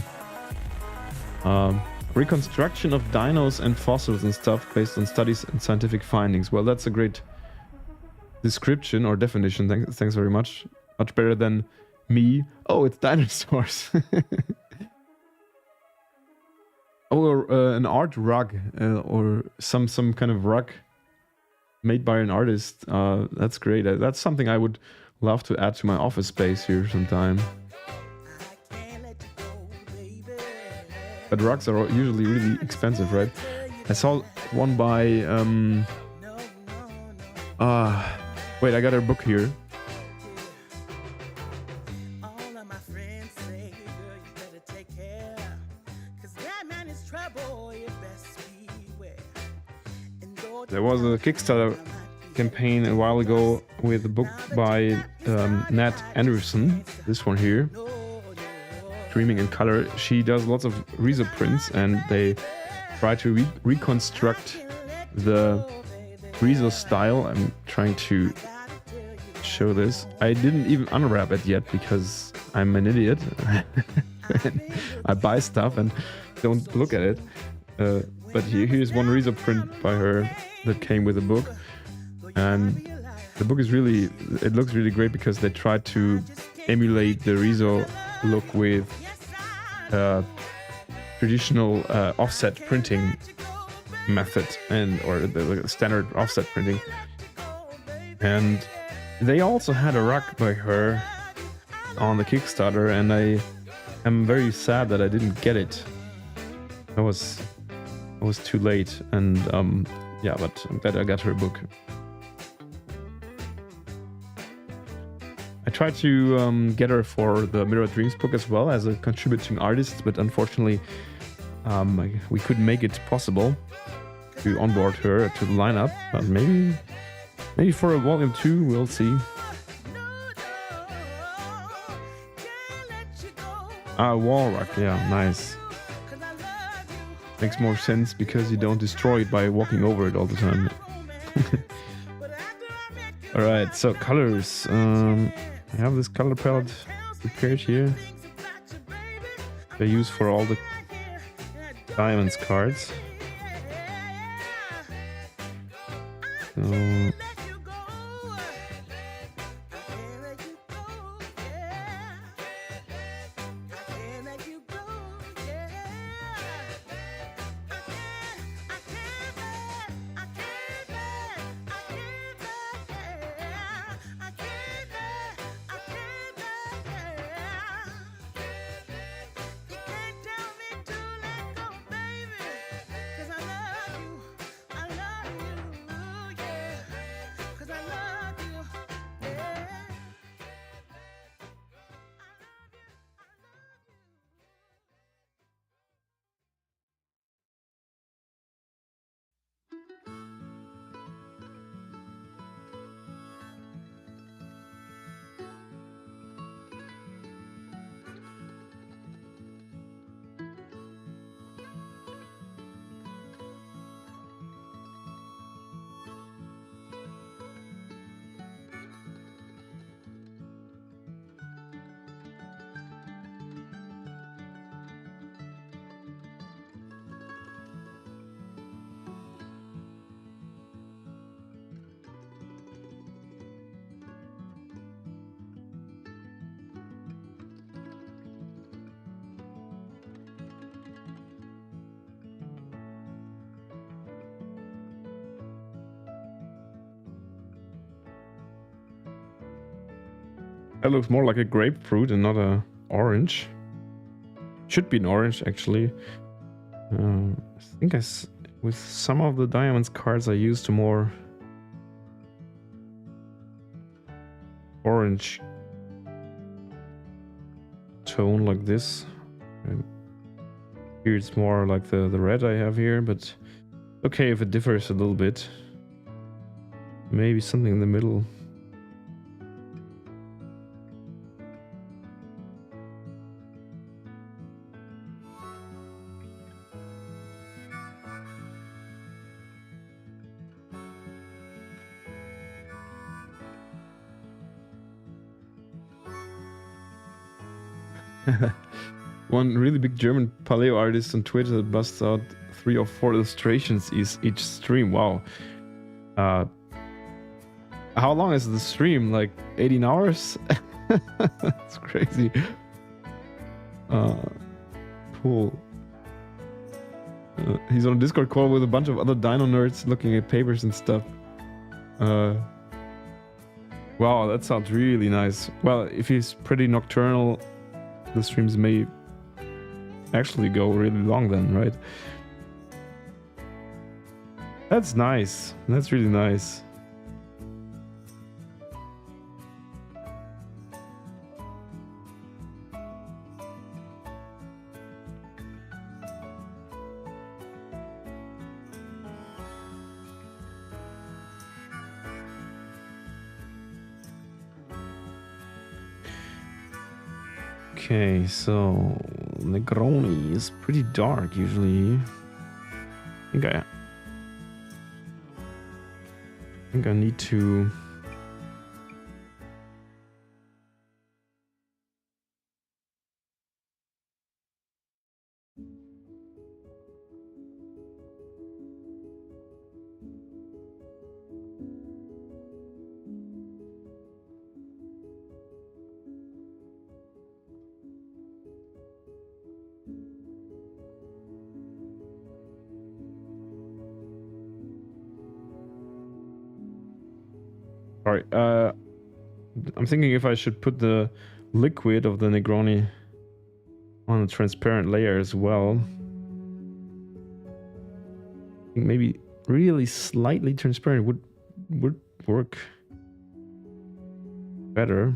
Reconstruction of dinos and fossils and stuff based on studies and scientific findings. Well, that's a great description or definition. Thanks very much. Much better than me. Oh, it's dinosaurs. Or an art rug, or some kind of rug made by an artist. That's great. That's something I would love to add to my office space here sometime. But rugs are usually really expensive, right? I saw one by wait, I got her book here. There was a Kickstarter campaign a while ago with a book by Nat Anderson, this one here, Dreaming in Color. She does lots of Riso prints, and they try to reconstruct the Riso style. I'm trying to show this. I didn't even unwrap it yet because I'm an idiot. I buy stuff and don't look at it. But here's one Riso print by her that came with the book, and the book is really, it looks really great because they tried to emulate the Riso look with traditional offset printing method, or the standard offset printing. And they also had a rug by her on the Kickstarter, and I am very sad that I didn't get it. I was too late, and yeah, but I'm glad I got her book. I tried to get her for the Mirror Dreams book as well as a contributing artist, but unfortunately we couldn't make it possible to onboard her to the lineup. But maybe for a volume 2, we'll see. Wall rug, yeah, nice. Makes more sense because you don't destroy it by walking over it all the time. Alright, so colors. I have this color palette prepared here. I use for all the diamonds cards. So that looks more like a grapefruit and not a orange. Should be an orange, actually. I think with some of the diamonds cards I used a more orange tone like this. Here it's more like the red I have here, but okay if it differs a little bit. Maybe something in the middle. One really big German paleo artist on Twitter busts out 3 or 4 illustrations each stream. Wow. How long is the stream? Like 18 hours? That's crazy. Cool. He's on a Discord call with a bunch of other dino nerds looking at papers and stuff. Wow, that sounds really nice. Well, if he's pretty nocturnal, the streams may actually go really long then, right? That's nice. That's really nice. Okay, so Negroni is pretty dark usually. I think I need to Alright, I'm thinking if I should put the liquid of the Negroni on a transparent layer as well. I think maybe really slightly transparent would work better.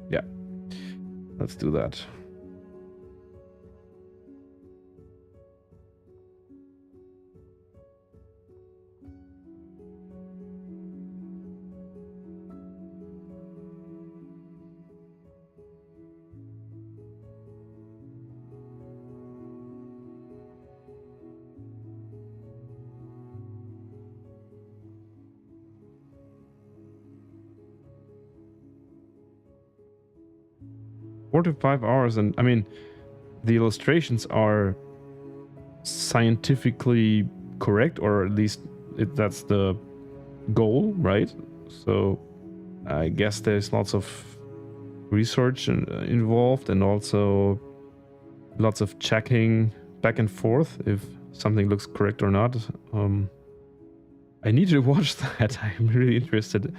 Yeah, let's do that. 4 to 5 hours, and I mean, the illustrations are scientifically correct, or at least that's the goal, right? So I guess there's lots of research involved, and also lots of checking back and forth if something looks correct or not. I need to watch that. I'm really interested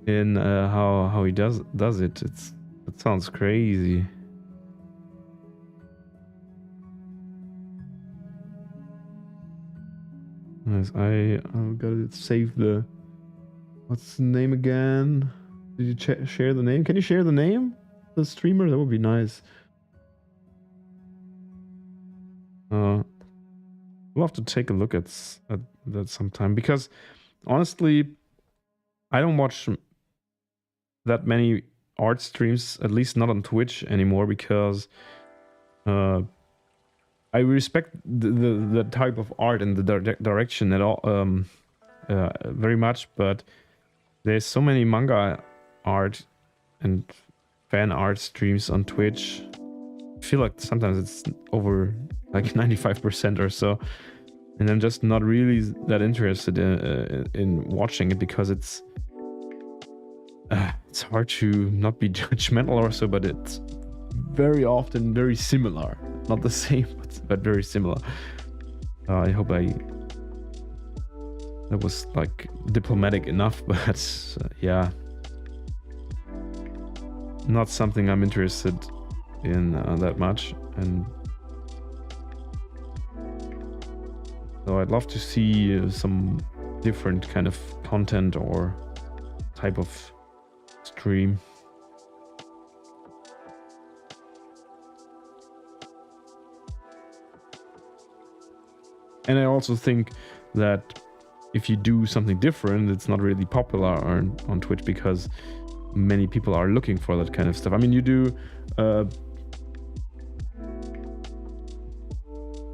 in how he does it. It sounds crazy. Nice. I gotta save the. What's the name again? Did you share the name? Can you share the name? The streamer? That would be nice. I'll have to take a look at that sometime, because honestly, I don't watch that many art streams, at least not on Twitch anymore, because I respect the type of art and the direction at all very much, but there's so many manga art and fan art streams on Twitch. I feel like sometimes it's over like 95% or so, and I'm just not really that interested in watching it, because it's hard to not be judgmental or so, but it's very often very similar, not the same, but very similar. I hope that was like diplomatic enough, but yeah, not something I'm interested in that much. And so I'd love to see some different kind of content or type of stream. And I also think that if you do something different, it's not really popular on Twitch, because many people are looking for that kind of stuff. I mean, you do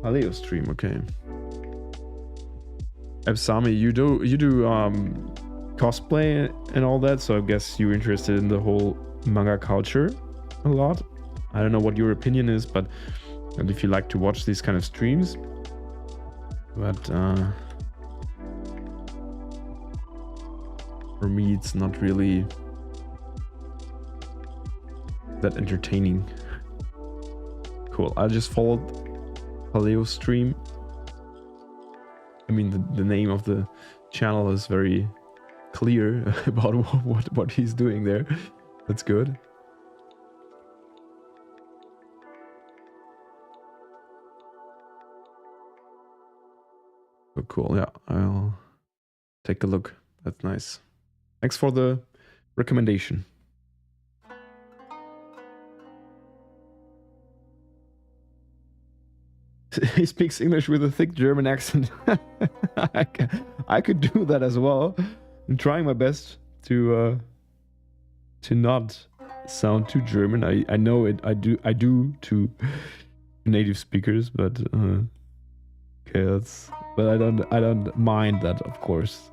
Aleo stream, okay. Ebsami, you do cosplay and all that, so I guess you're interested in the whole manga culture a lot. I don't know what your opinion is, but and if you like to watch these kind of streams, but for me it's not really that entertaining. Cool, I just followed Paleo stream. I mean, the name of the channel is very clear about what he's doing there. That's good. Oh, cool. Yeah, I'll take a look. That's nice. Thanks for the recommendation. He speaks English with a thick German accent. I could do that as well. I'm trying my best to not sound too German. I know it. I do to native speakers, but okay, that's. But I don't mind that, of course.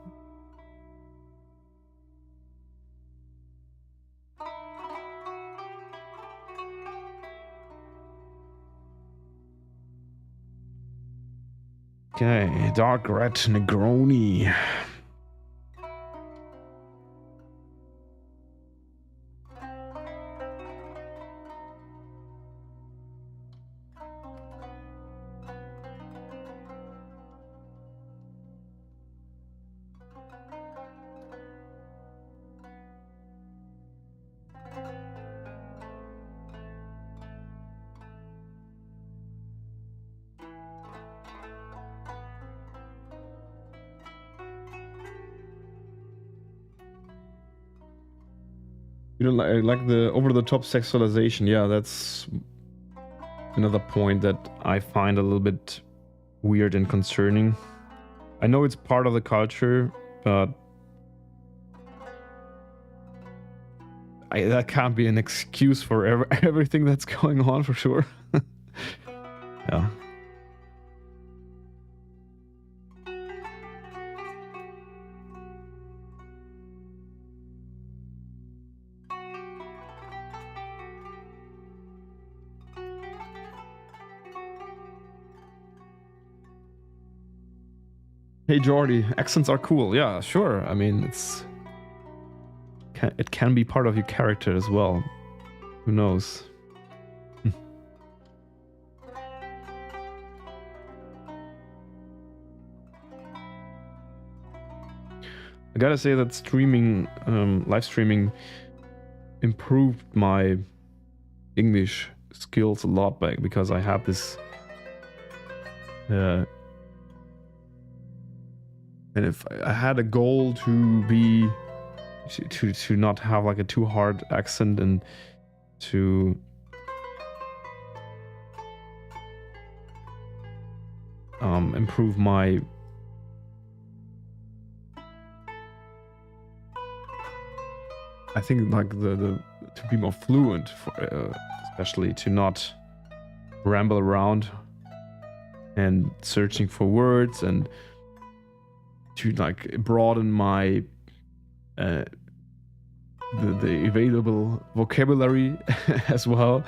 Okay, dark red Negroni. You know, like the over-the-top sexualization. Yeah, that's another point that I find a little bit weird and concerning. I know it's part of the culture, but that can't be an excuse for everything that's going on, for sure. Yeah. Hey Jordy, accents are cool. Yeah, sure. I mean, it can be part of your character as well. Who knows? I gotta say that streaming, live streaming, improved my English skills a lot back, because I had this and if I had a goal to be to not have like a too hard accent, and to improve my I think like the to be more fluent, for especially to not ramble around and searching for words, and to like broaden my the available vocabulary as well.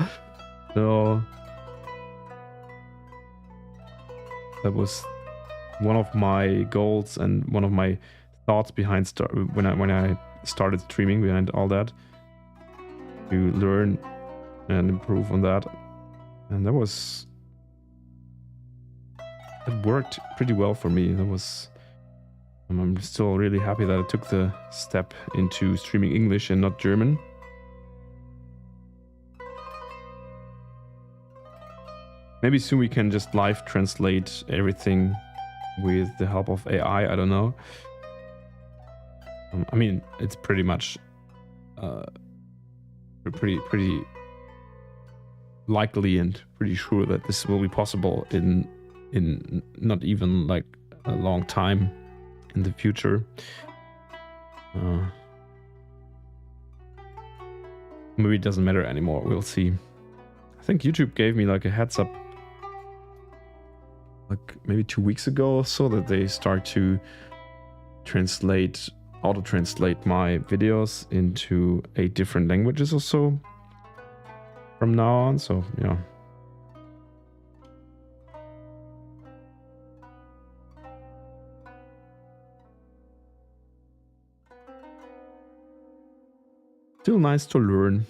So that was one of my goals and one of my thoughts behind when I started streaming, behind all that, to learn and improve on that. And it worked pretty well for me. I'm still really happy that I took the step into streaming English and not German. Maybe soon we can just live translate everything with the help of AI. I don't know. I mean, it's pretty much pretty likely and pretty sure that this will be possible in not even like a long time in the future. Maybe it doesn't matter anymore. We'll see. I think YouTube gave me like a heads up like maybe 2 weeks ago or so, that they start to auto-translate my videos into 8 different languages or so from now on. So yeah. Still nice to learn.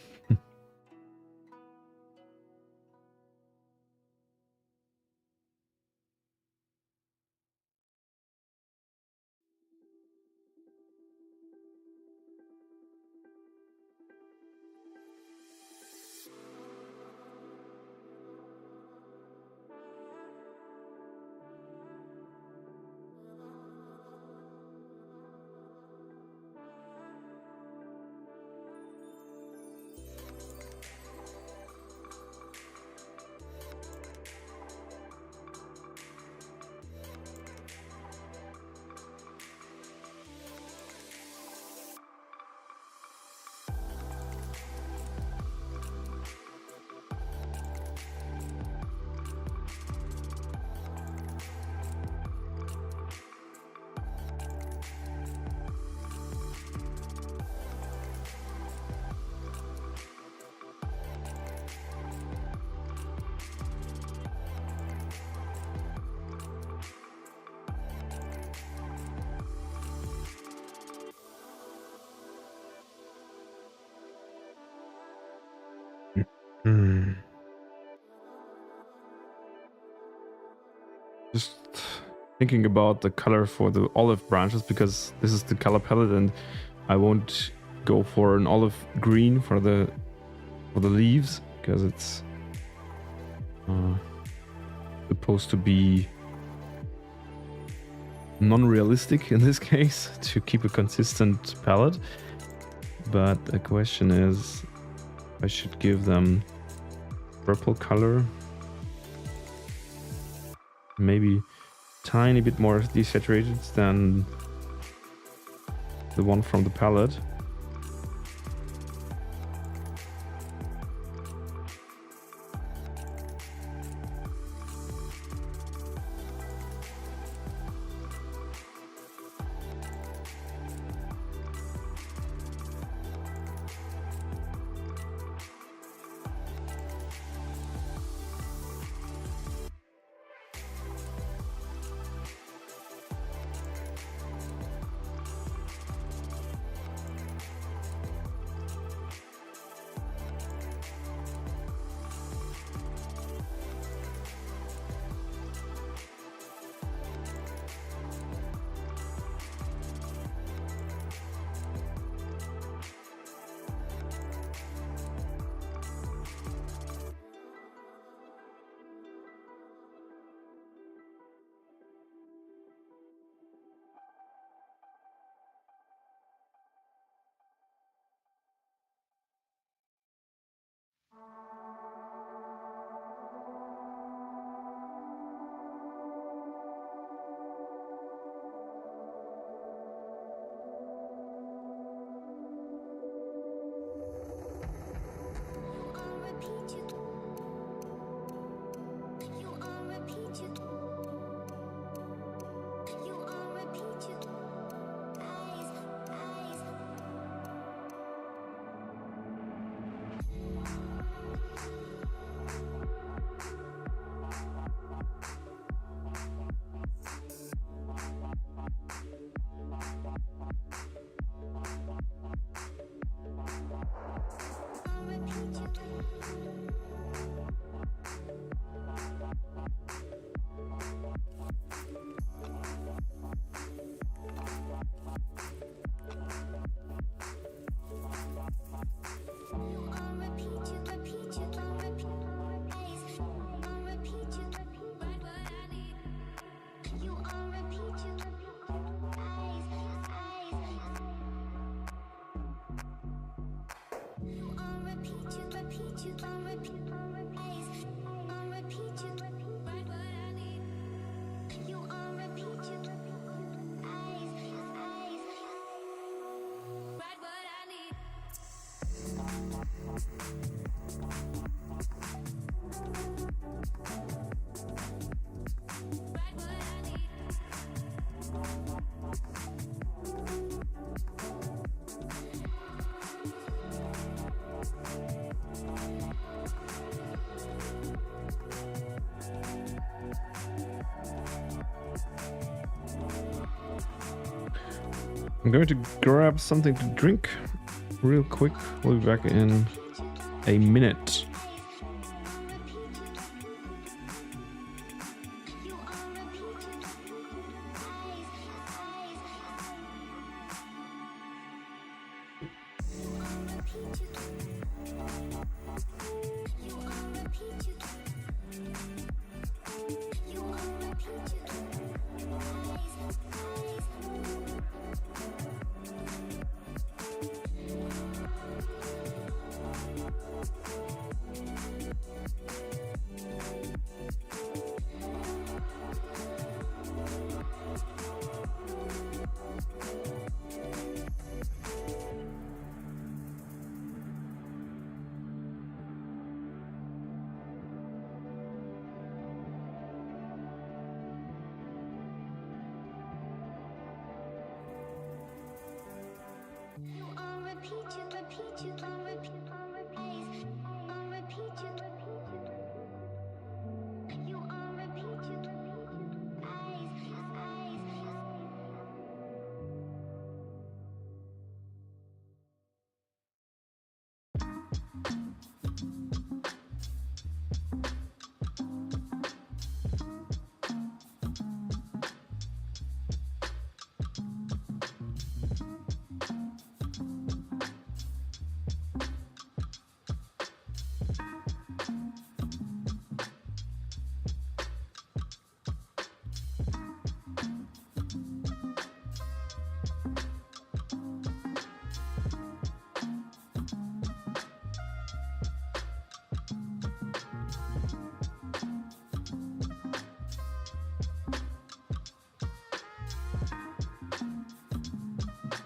Just thinking about the color for the olive branches, because this is the color palette, and I won't go for an olive green for the leaves, because it's supposed to be non-realistic in this case, to keep a consistent palette. But the question is, I should give them purple color, maybe tiny bit more desaturated than the one from the palette. I'm going to grab something to drink real quick. We'll be back in a minute.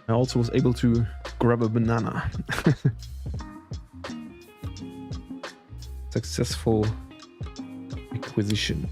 I also was able to grab a banana. Successful acquisition.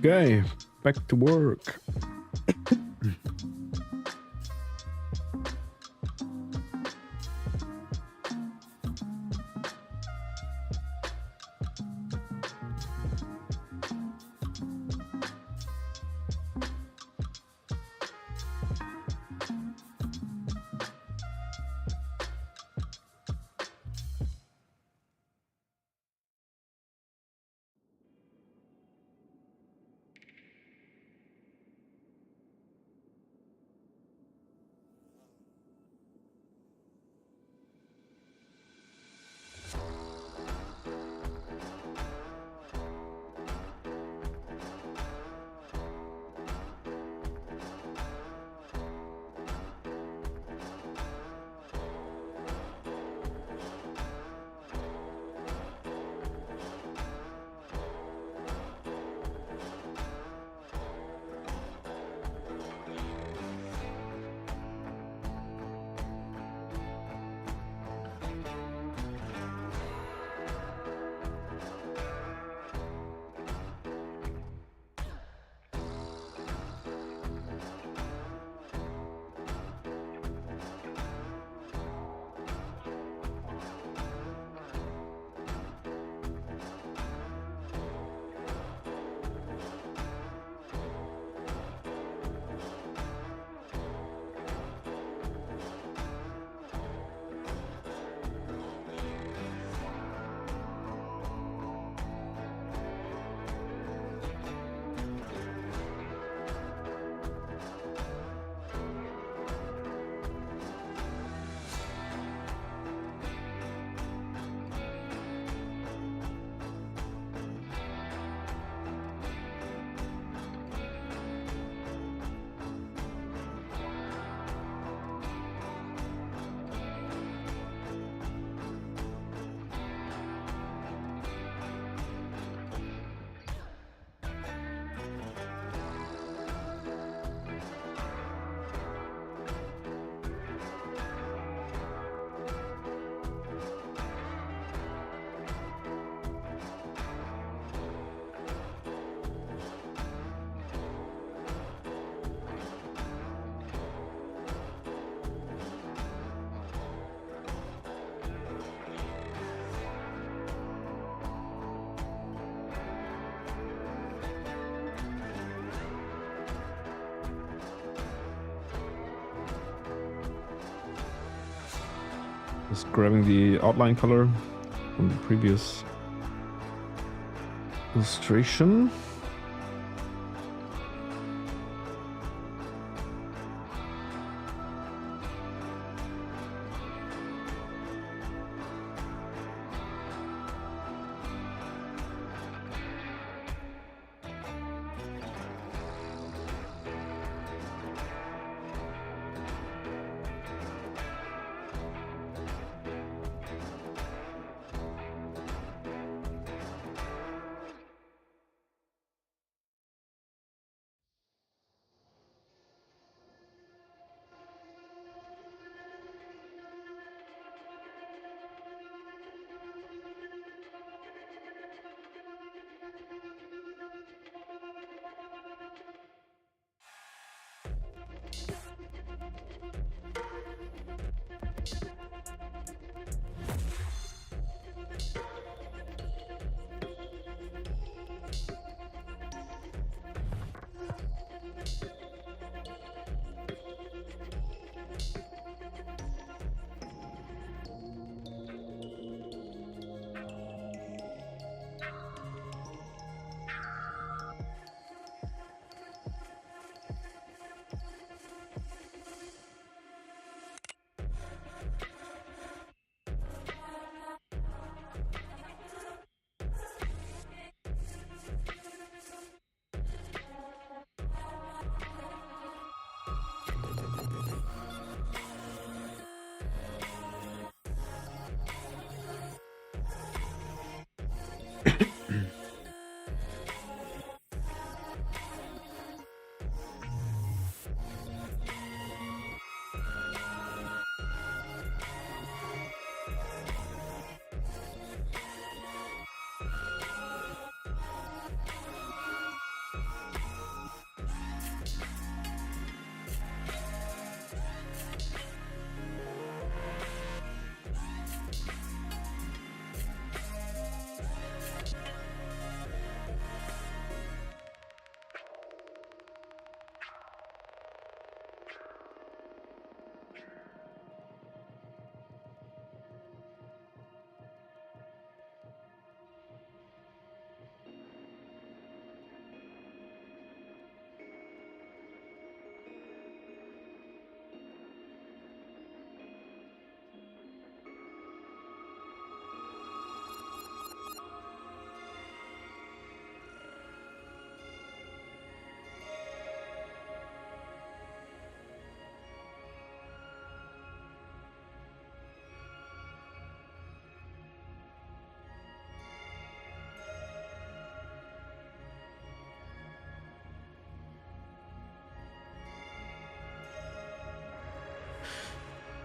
Okay, back to work. Just grabbing the outline color from the previous illustration.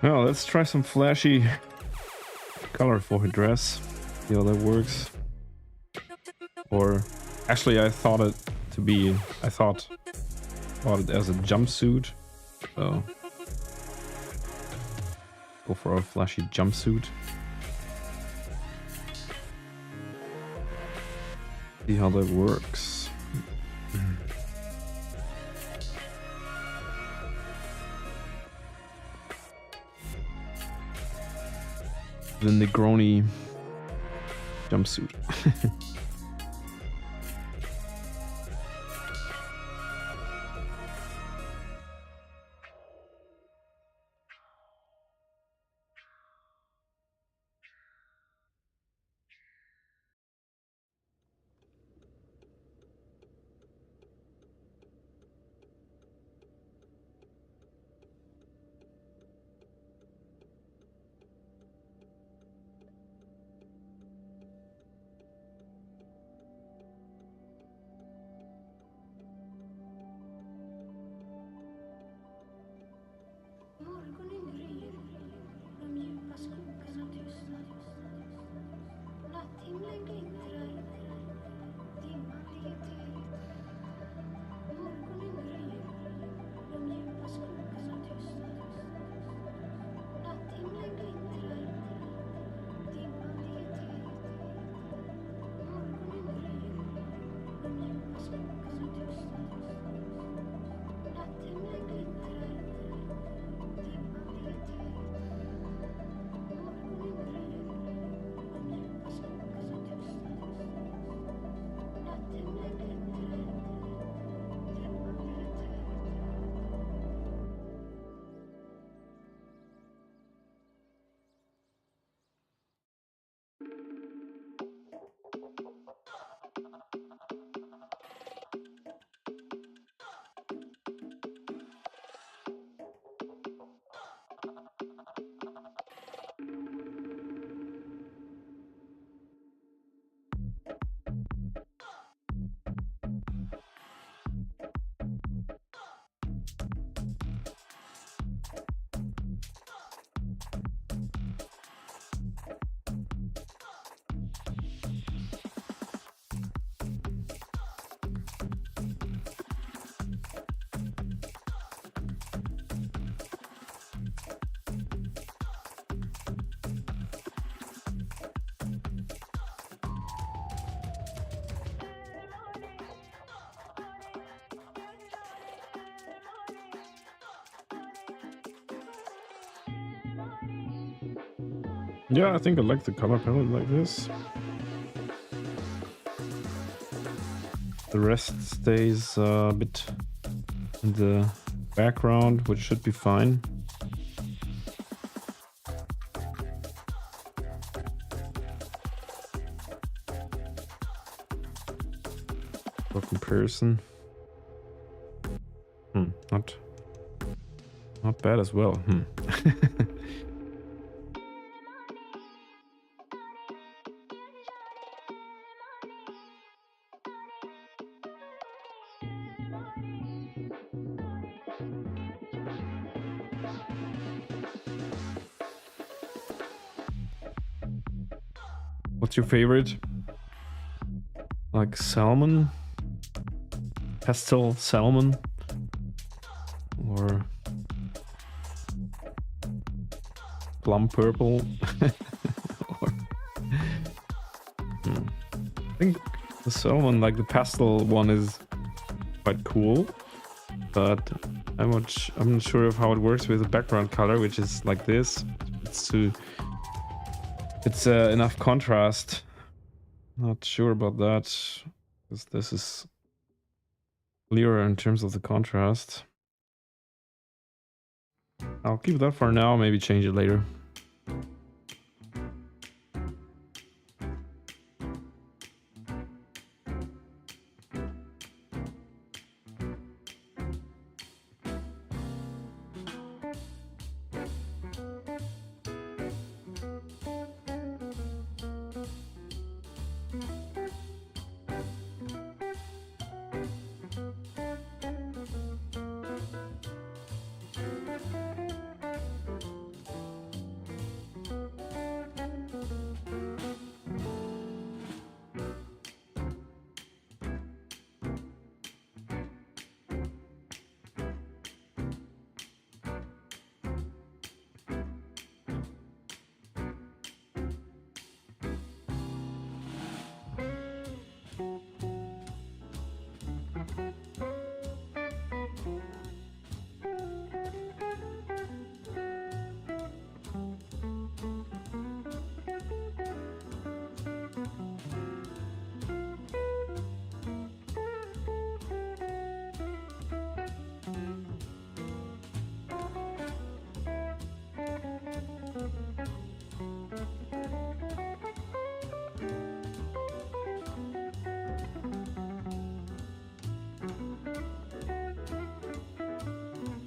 Well, let's try some flashy color for her dress. See how that works. Or actually, I thought it about it as a jumpsuit. So go for a flashy jumpsuit. See how that works. The Negroni jumpsuit. Yeah, I think I like the color palette like this. The rest stays a bit in the background, which should be fine. For comparison. Not bad as well. What's your favorite? Like salmon? Pastel salmon? Or plum purple? Or, I think the salmon, like the pastel one, is quite cool, but I'm not sure of how it works with the background color, which is like this. It's enough contrast. Not sure about that, because this is clearer in terms of the contrast. I'll keep that for now, maybe change it later.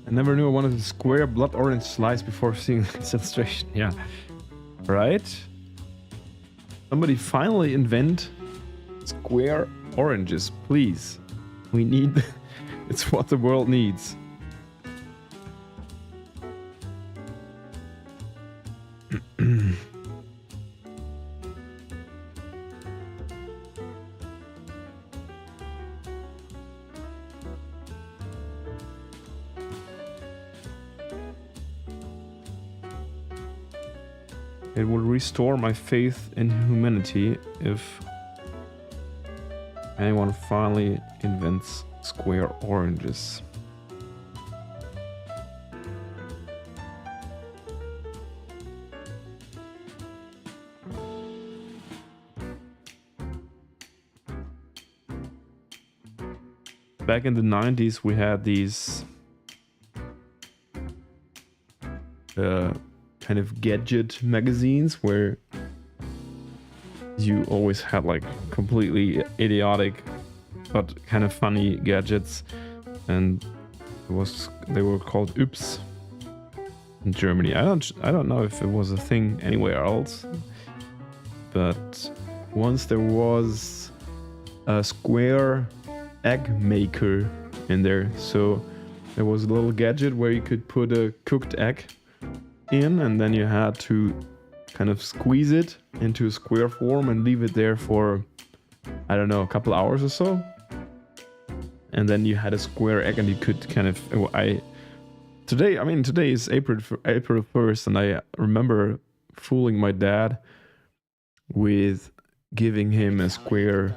I never knew I wanted a square blood orange slice before seeing this illustration. Yeah. Right? Somebody finally invent square oranges, please. We need... It's what the world needs. It will restore my faith in humanity if anyone finally invents square oranges. Back in the 90s, we had these kind of gadget magazines where you always had like completely idiotic but kind of funny gadgets, and they were called Oops in Germany. I don't know if it was a thing anywhere else, but once there was a square egg maker in there, so there was a little gadget where you could put a cooked egg in, and then you had to kind of squeeze it into a square form and leave it there for, I don't know, a couple hours or so, and then you had a square egg and you could kind of today is April 1st, and I remember fooling my dad with giving him a square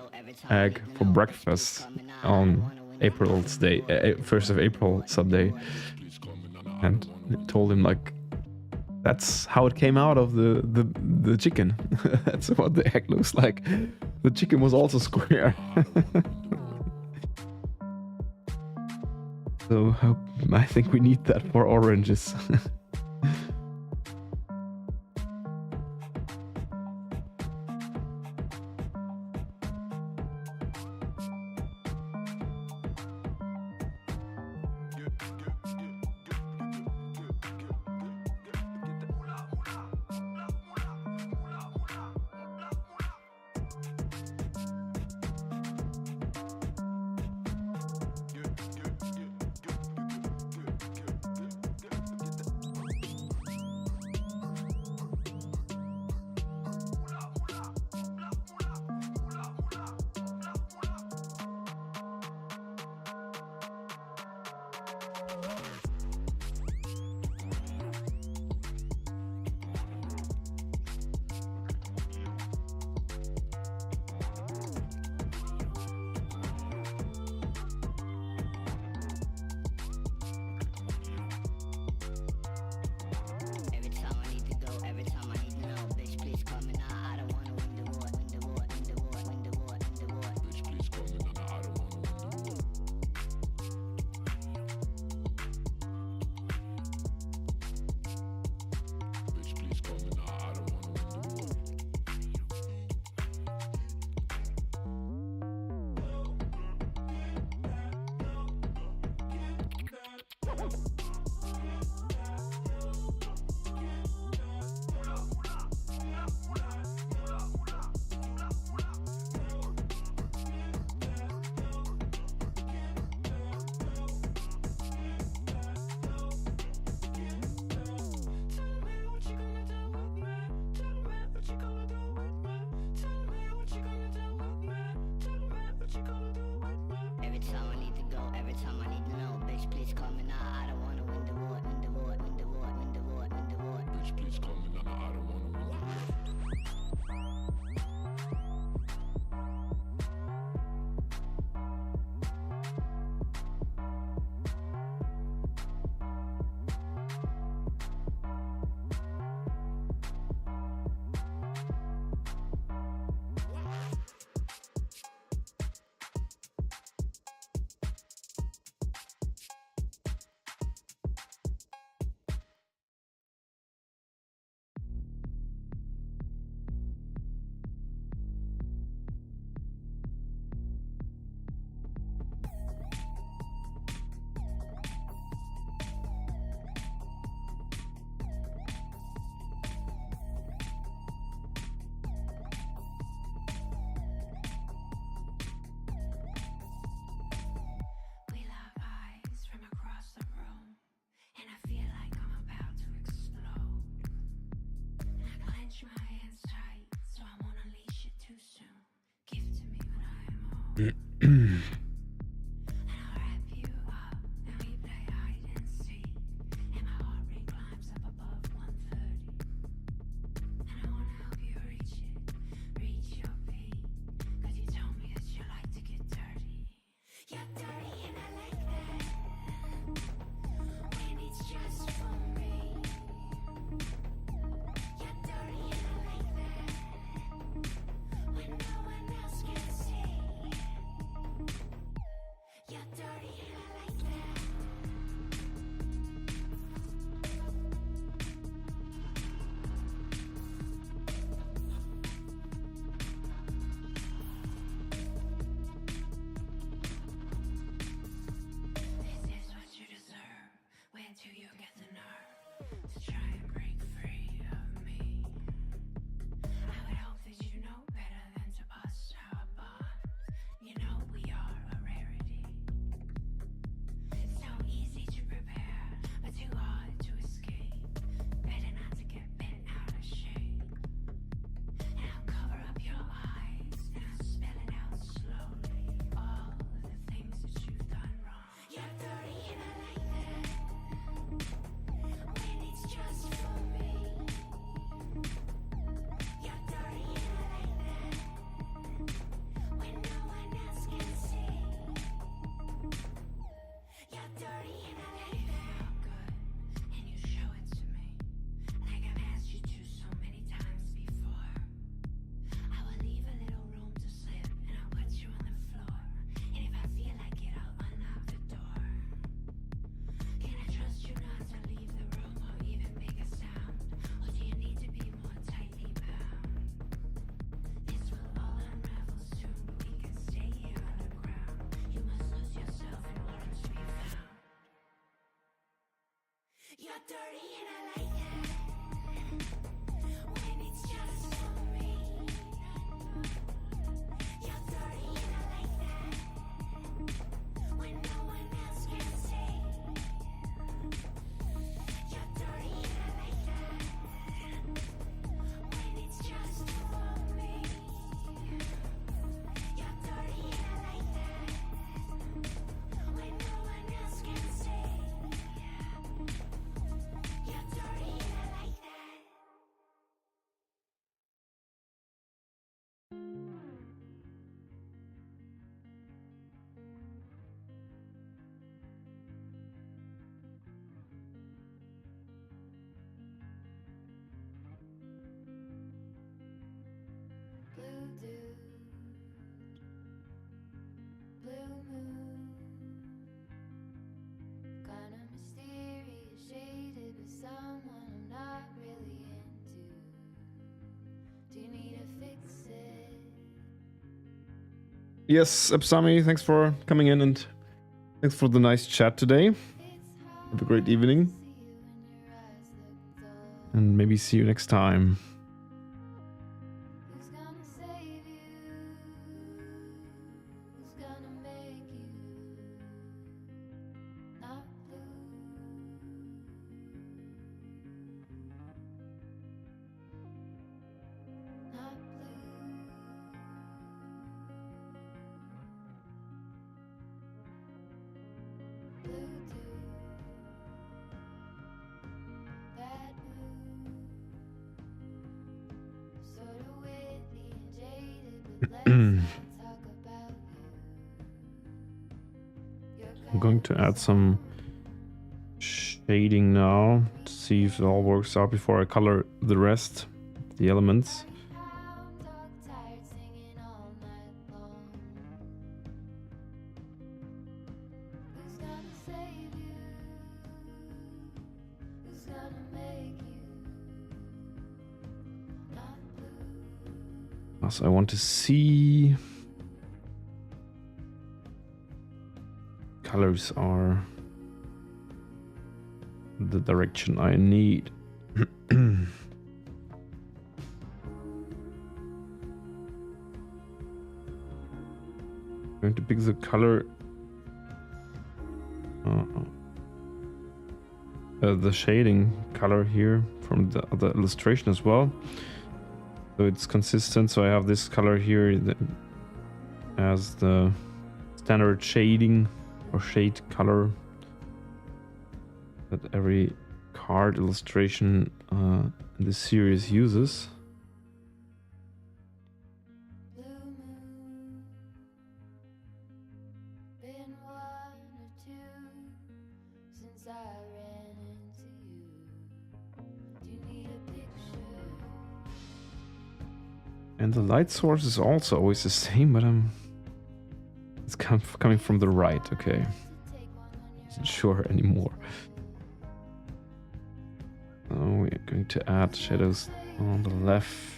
egg for breakfast on April's day, 1st of April Sunday, and told him like, That's how it came out of the chicken. That's what the egg looks like. The chicken was also square. So I think we need that for oranges. Yes, Epsami, thanks for coming in and thanks for the nice chat today. Have a great evening. And maybe see you next time. I'm going to add some shading now to see if it all works out before I color the rest, the elements. So I want to see colors are the direction I need. Going to pick the color, the shading color here from the other illustration as well. So it's consistent. So I have this color here as the standard shading or shade color that every card illustration in this series uses. And the light source is also always the same, but it's coming from the right. Okay, isn't sure anymore. So we're going to add shadows on the left.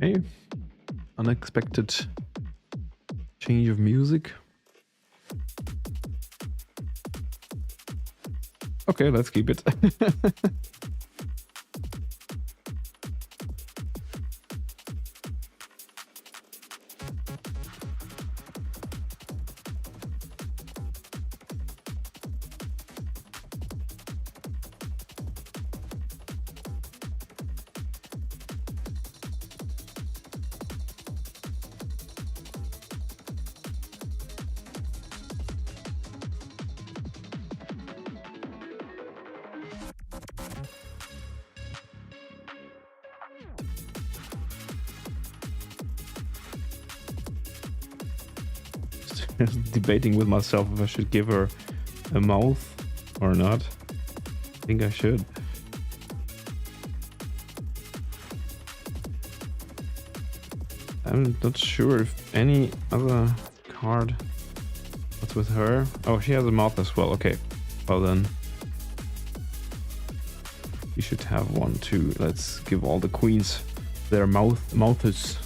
Okay, unexpected change of music. Okay, let's keep it. Debating with myself if I should give her a mouth or not. I think I should. I'm not sure if any other card. What's with her? Oh, she has a mouth as well. Okay, well then you should have one too. Let's give all the queens their mouths.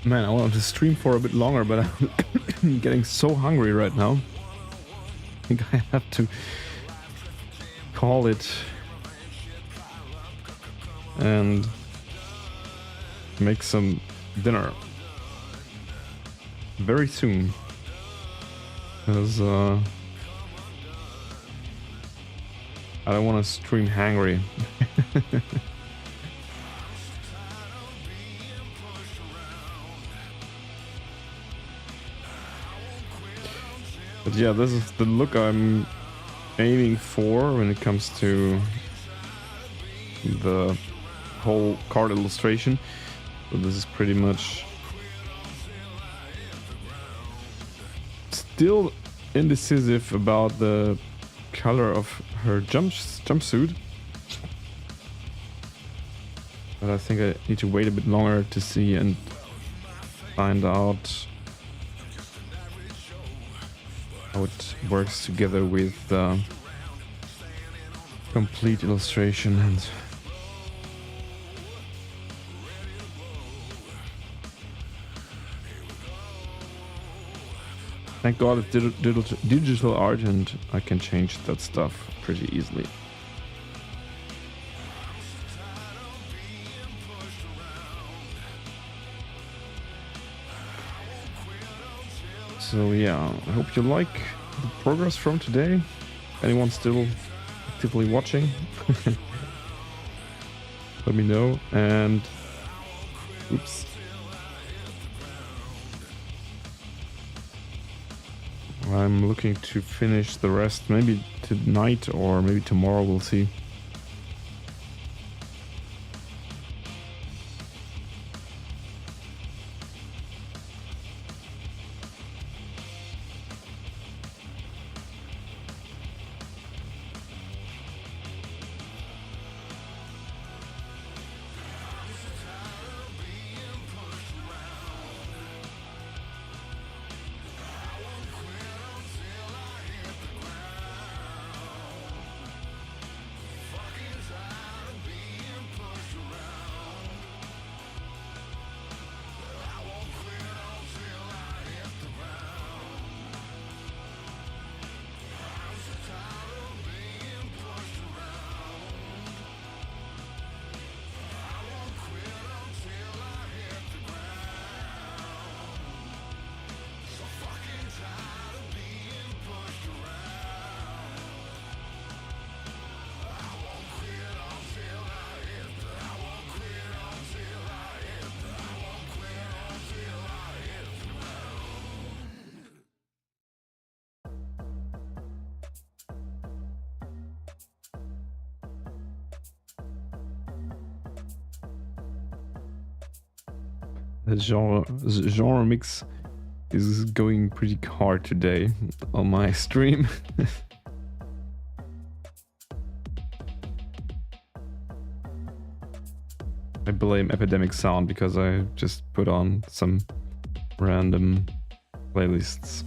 Man, I wanted to stream for a bit longer, but I'm getting so hungry right now. I think I have to call it and make some dinner very soon. Because I don't want to stream hangry. But yeah, this is the look I'm aiming for when it comes to the whole card illustration. So this is pretty much still indecisive about the color of her jumpsuit. But I think I need to wait a bit longer to see and find out how it works together with the complete illustration. And thank God it's digital art, and I can change that stuff pretty easily. So yeah, I hope you like the progress from today. Anyone still actively watching? Let me know. And oops. I'm looking to finish the rest maybe tonight or maybe tomorrow, we'll see. The genre mix is going pretty hard today on my stream. I blame Epidemic Sound because I just put on some random playlists.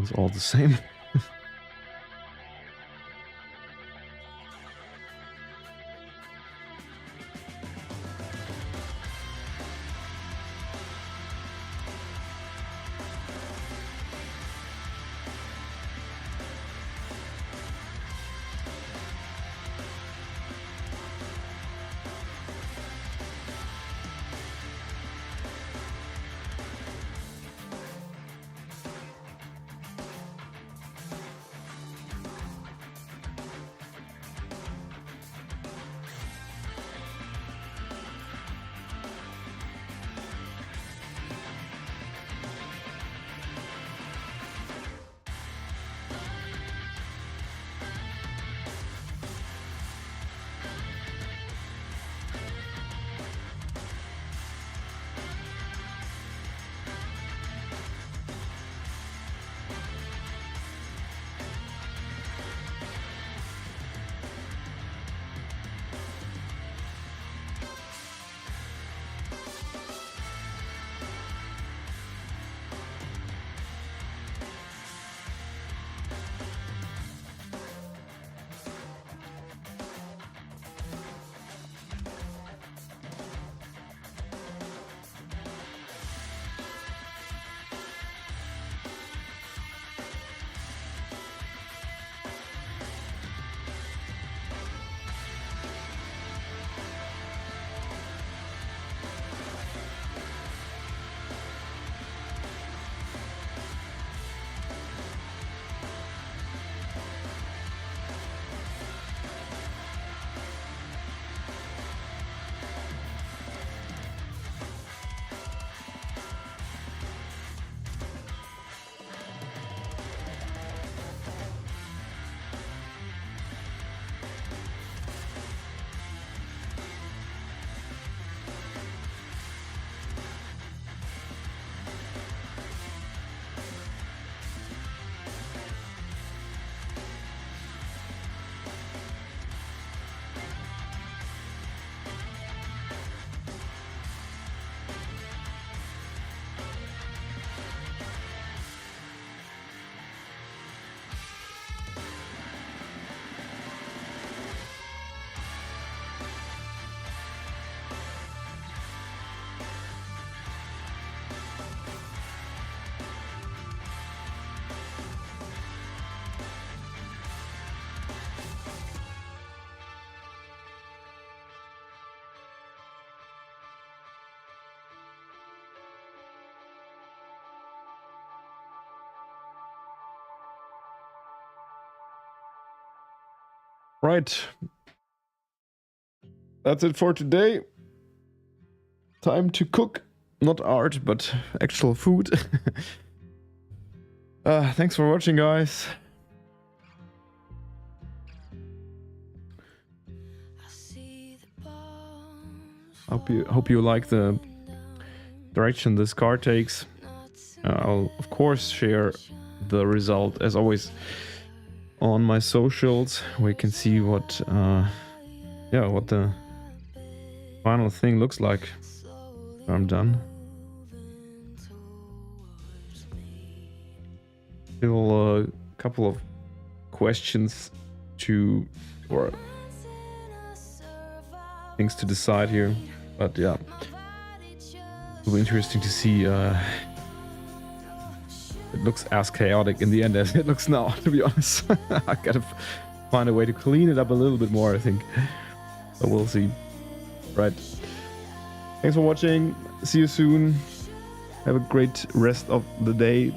It's all the same. Right. That's it for today. Time to cook. Not art, but actual food. Thanks for watching, guys. Hope you like the direction this car takes. I'll of course share the result as always on my socials, where you can see what what the final thing looks like when I'm done. Still a couple of questions or things to decide here, but yeah, it'll be interesting to see. It looks as chaotic in the end as it looks now, to be honest. I gotta find a way to clean it up a little bit more, I think. But we'll see. Right. Thanks for watching. See you soon. Have a great rest of the day.